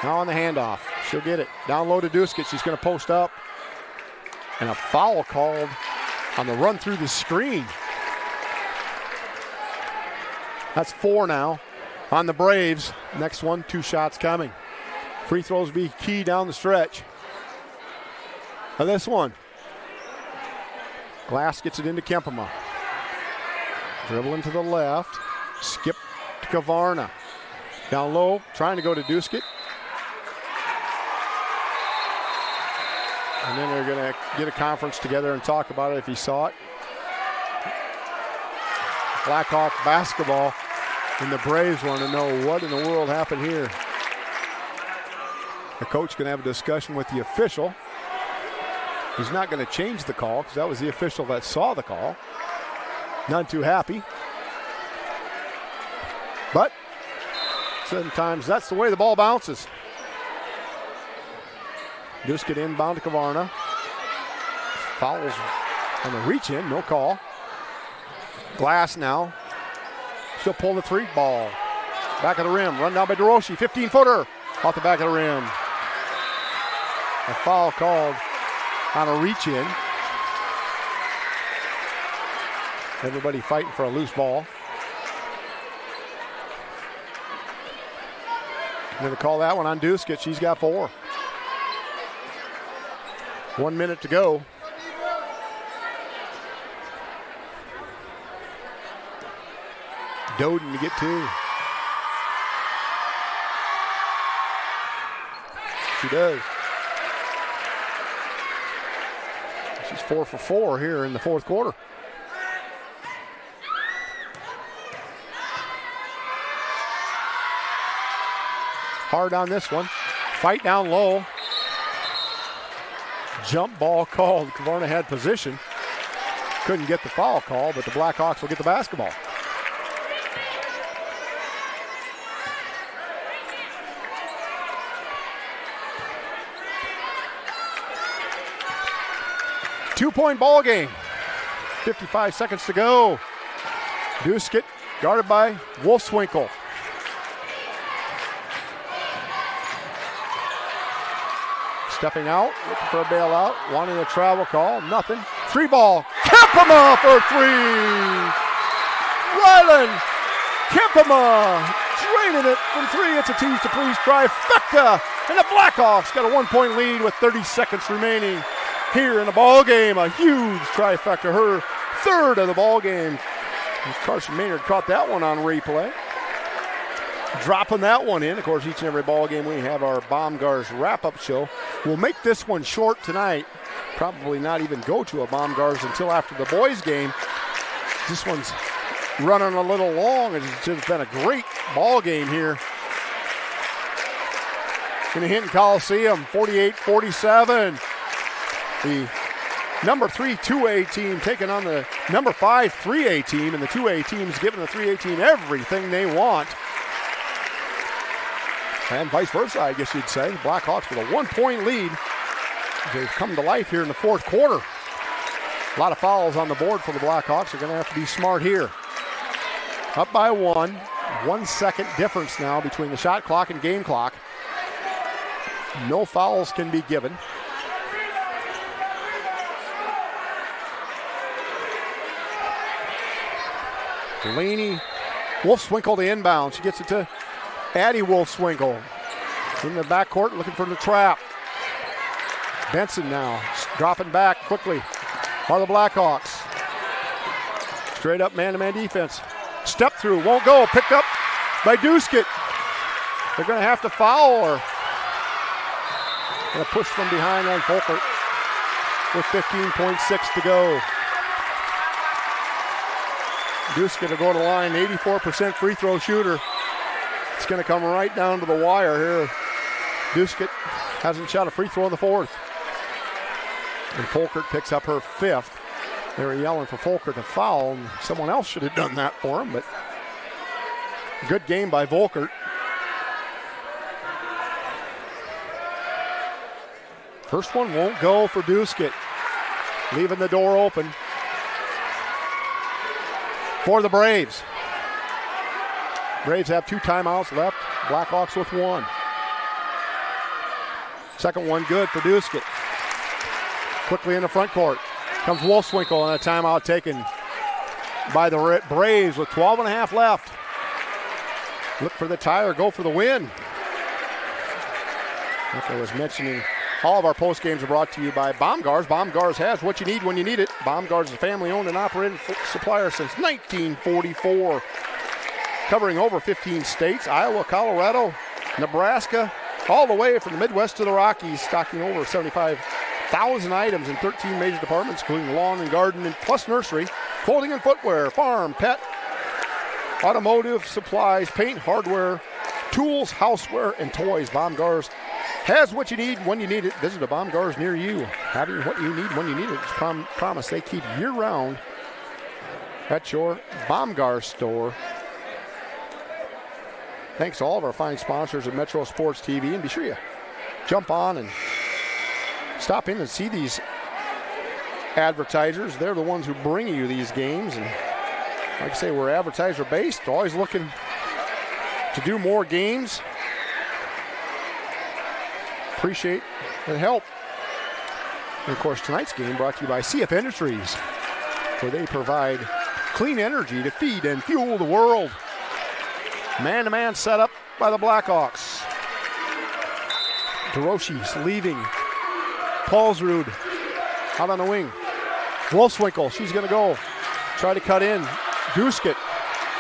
Speaker 1: Now on the handoff, she'll get it. Down low to Duskett, she's going to post up. And a foul called on the run through the screen. That's 4 now on the Braves. Next one, 2 shots coming. Free throws be key down the stretch. Now this one. Glass gets it into Kempema. Dribbling to the left. Skip to Kavarna. Down low, trying to go to Duskett. And then they're going to get a conference together and talk about it if you saw it. Blackhawk basketball, and the Braves want to know what in the world happened here. The coach going to have a discussion with the official. He's not going to change the call because that was the official that saw the call. None too happy. But sometimes that's the way the ball bounces. Duskett inbound to Kavarna. Fouls on the reach in, no call. Glass now. She'll pull the 3 ball. Back of the rim, run down by Duroshi, 15-footer off the back of the rim. A foul called on a reach in. Everybody fighting for a loose ball. Going to call that one on Duskett. She's got 4. 1 minute to go. Doden to get 2. She does. She's 4 for 4 here in the 4th quarter. Hard on this one. Fight down low. Jump ball called. Kavarna had position. Couldn't get the foul call, but the Blackhawks will get the basketball. Two-point ball game. 55 seconds to go. Duskett guarded by Wolfswinkel. Stepping out, looking for a bailout, wanting a travel call, nothing. 3 ball, Kempema for 3! Ryland Kempema draining it from 3. It's a tease to please trifecta, and the Blackhawks got a 1-point lead with 30 seconds remaining here in the ball game. A huge trifecta, her 3rd of the ball game. Carson Maynard caught that one on replay. Dropping that one in. Of course, each and every ball game we have our Baumgars wrap-up show. We'll make this one short tonight. Probably not even go to a Baumgars until after the boys game. This one's running a little long. It's just been a great ball game here in the Hinton Coliseum. 48-47. The number 3 2A team taking on the number 5 3A team, and the 2A team's giving the 3A team everything they want. And vice versa, I guess you'd say. Blackhawks with a 1-point lead. They've come to life here in the fourth quarter. A lot of fouls on the board for the Blackhawks. They're going to have to be smart here. Up by 1. 1 second difference now between the shot clock and game clock. No fouls can be given. Delaney Wolfswinkel to inbound. She gets it to Addie Wolfswinkel in the backcourt looking for the trap. Benson now dropping back quickly are the Blackhawks. Straight up man-to-man defense. Step through, won't go. Picked up by Duskett. They're going to have to foul or going to push from behind on Volkert with 15.6 to go. Duskett will go to the line, 84% free throw shooter. It's going to come right down to the wire here. Duskett hasn't shot a free throw in the fourth. And Volkert picks up her fifth. They were yelling for Volkert to foul, and someone else should have done that for him, but good game by Volkert. First one won't go for Duskett, leaving the door open for the Braves. Braves have 2 timeouts left. Blackhawks with 1. Second one good for Duskett. Quickly in the front court comes Wolfswinkel, and a timeout taken by the Braves with 12.5 left. Look for the tie or go for the win. Like I was mentioning, all of our post games are brought to you by Baumgars. Baumgars has what you need when you need it. Baumgars is a family-owned and operated supplier since 1944. Covering over 15 states, Iowa, Colorado, Nebraska, all the way from the Midwest to the Rockies, stocking over 75,000 items in 13 major departments, including lawn and garden, and plus nursery, clothing and footwear, farm, pet, automotive, supplies, paint, hardware, tools, houseware, and toys. Baumgars has what you need when you need it. Visit a Baumgars near you. Having what you need when you need it is promise they keep year-round at your Baumgars store. Thanks to all of our fine sponsors at Metro Sports TV, and be sure you jump on and stop in and see these advertisers. They're the ones who bring you these games, and like I say, we're advertiser-based, always looking to do more games. Appreciate the help. And of course, tonight's game brought to you by CF Industries, where they provide clean energy to feed and fuel the world. Man-to-man setup by the Blackhawks. DeRoche's leaving. Paulsrud out on the wing. Wolfswinkel, she's going to go. Try to cut in. Duskett,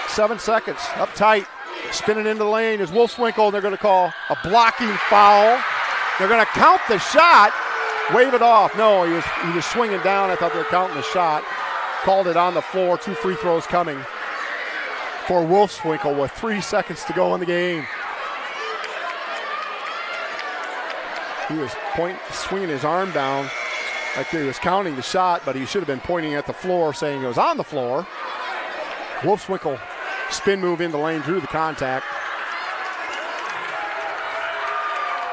Speaker 1: 7 seconds, up tight. Spinning into the lane is Wolfswinkel, and they're going to call a blocking foul. They're going to count the shot. Wave it off. No, he was swinging down. I thought they were counting the shot. Called it on the floor. 2 free throws coming for Wolfswinkel with 3 seconds to go in the game. He was swinging his arm down like he was counting the shot, but he should have been pointing at the floor, saying it was on the floor. Wolfswinkel spin move in the lane, drew the contact.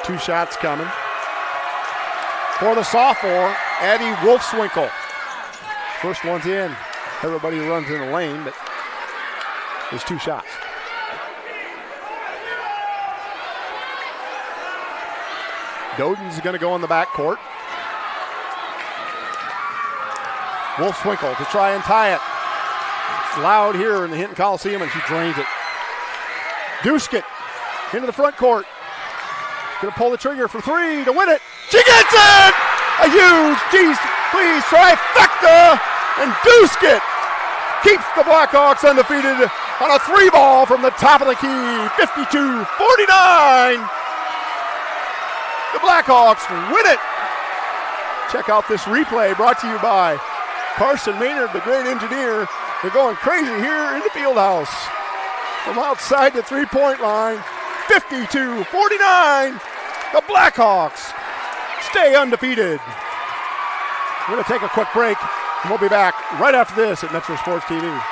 Speaker 1: 2 shots coming for the sophomore, Addie Wolfswinkel. First one's in. Everybody runs in the lane, but there's 2 shots. Doden's going to go in the backcourt. Wolfswinkel to try and tie it. It's loud here in the Hinton Coliseum, and she drains it. Duskett into the front court. Going to pull the trigger for 3 to win it. She gets it! A huge please trifecta, and Duskett keeps the Blackhawks undefeated on a 3-ball from the top of the key, 52-49. The Blackhawks win it. Check out this replay brought to you by Carson Maynard, the great engineer. They're going crazy here in the field house. From outside the 3-point line, 52-49. The Blackhawks stay undefeated. We're going to take a quick break, and we'll be back right after this at Metro Sports TV.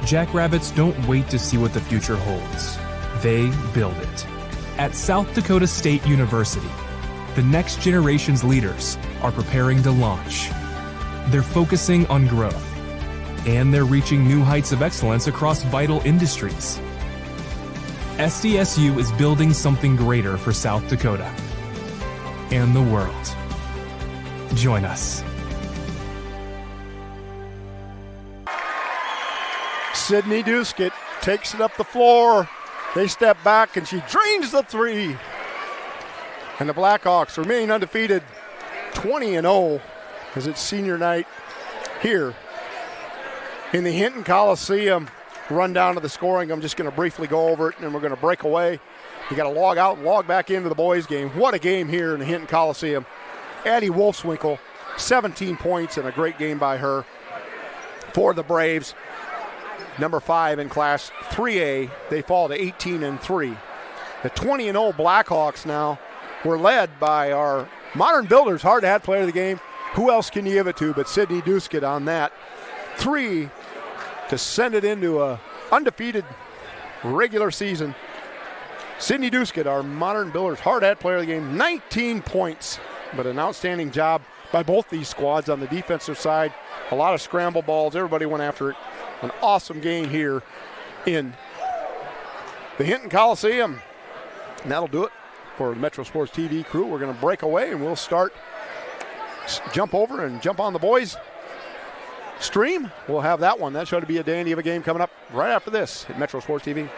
Speaker 7: Jackrabbits don't wait to see what the future holds. They build it. At South Dakota State University, the next generation's leaders are preparing to launch. They're focusing on growth, and they're reaching new heights of excellence across vital industries. SDSU is building something greater for South Dakota and the world. Join us.
Speaker 1: Sydney Duskett takes it up the floor. They step back, and she drains the three. And the Blackhawks remain undefeated, 20-0, as it's senior night here in the Hinton Coliseum. Run down to the scoring. I'm just going to briefly go over it, and then we're going to break away. You got to log out and log back into the boys' game. What a game here in the Hinton Coliseum. Addie Wolfswinkel, 17 points, and a great game by her for the Braves. Number 5 in Class 3A. They fall to 18-3. The 20-0 Blackhawks now were led by our Modern Builders hard-to-hat player of the game. Who else can you give it to but Sydney Duskett on that? 3 to send it into a undefeated regular season. Sydney Duskett, our Modern Builders hard-hat player of the game, 19 points. But an outstanding job by both these squads on the defensive side. A lot of scramble balls. Everybody went after it. An awesome game here in the Hinton Coliseum. And that'll do it for the Metro Sports TV crew. We're going to break away, and we'll jump over and jump on the boys' stream. We'll have that one. That should be a dandy of a game coming up right after this at Metro Sports TV.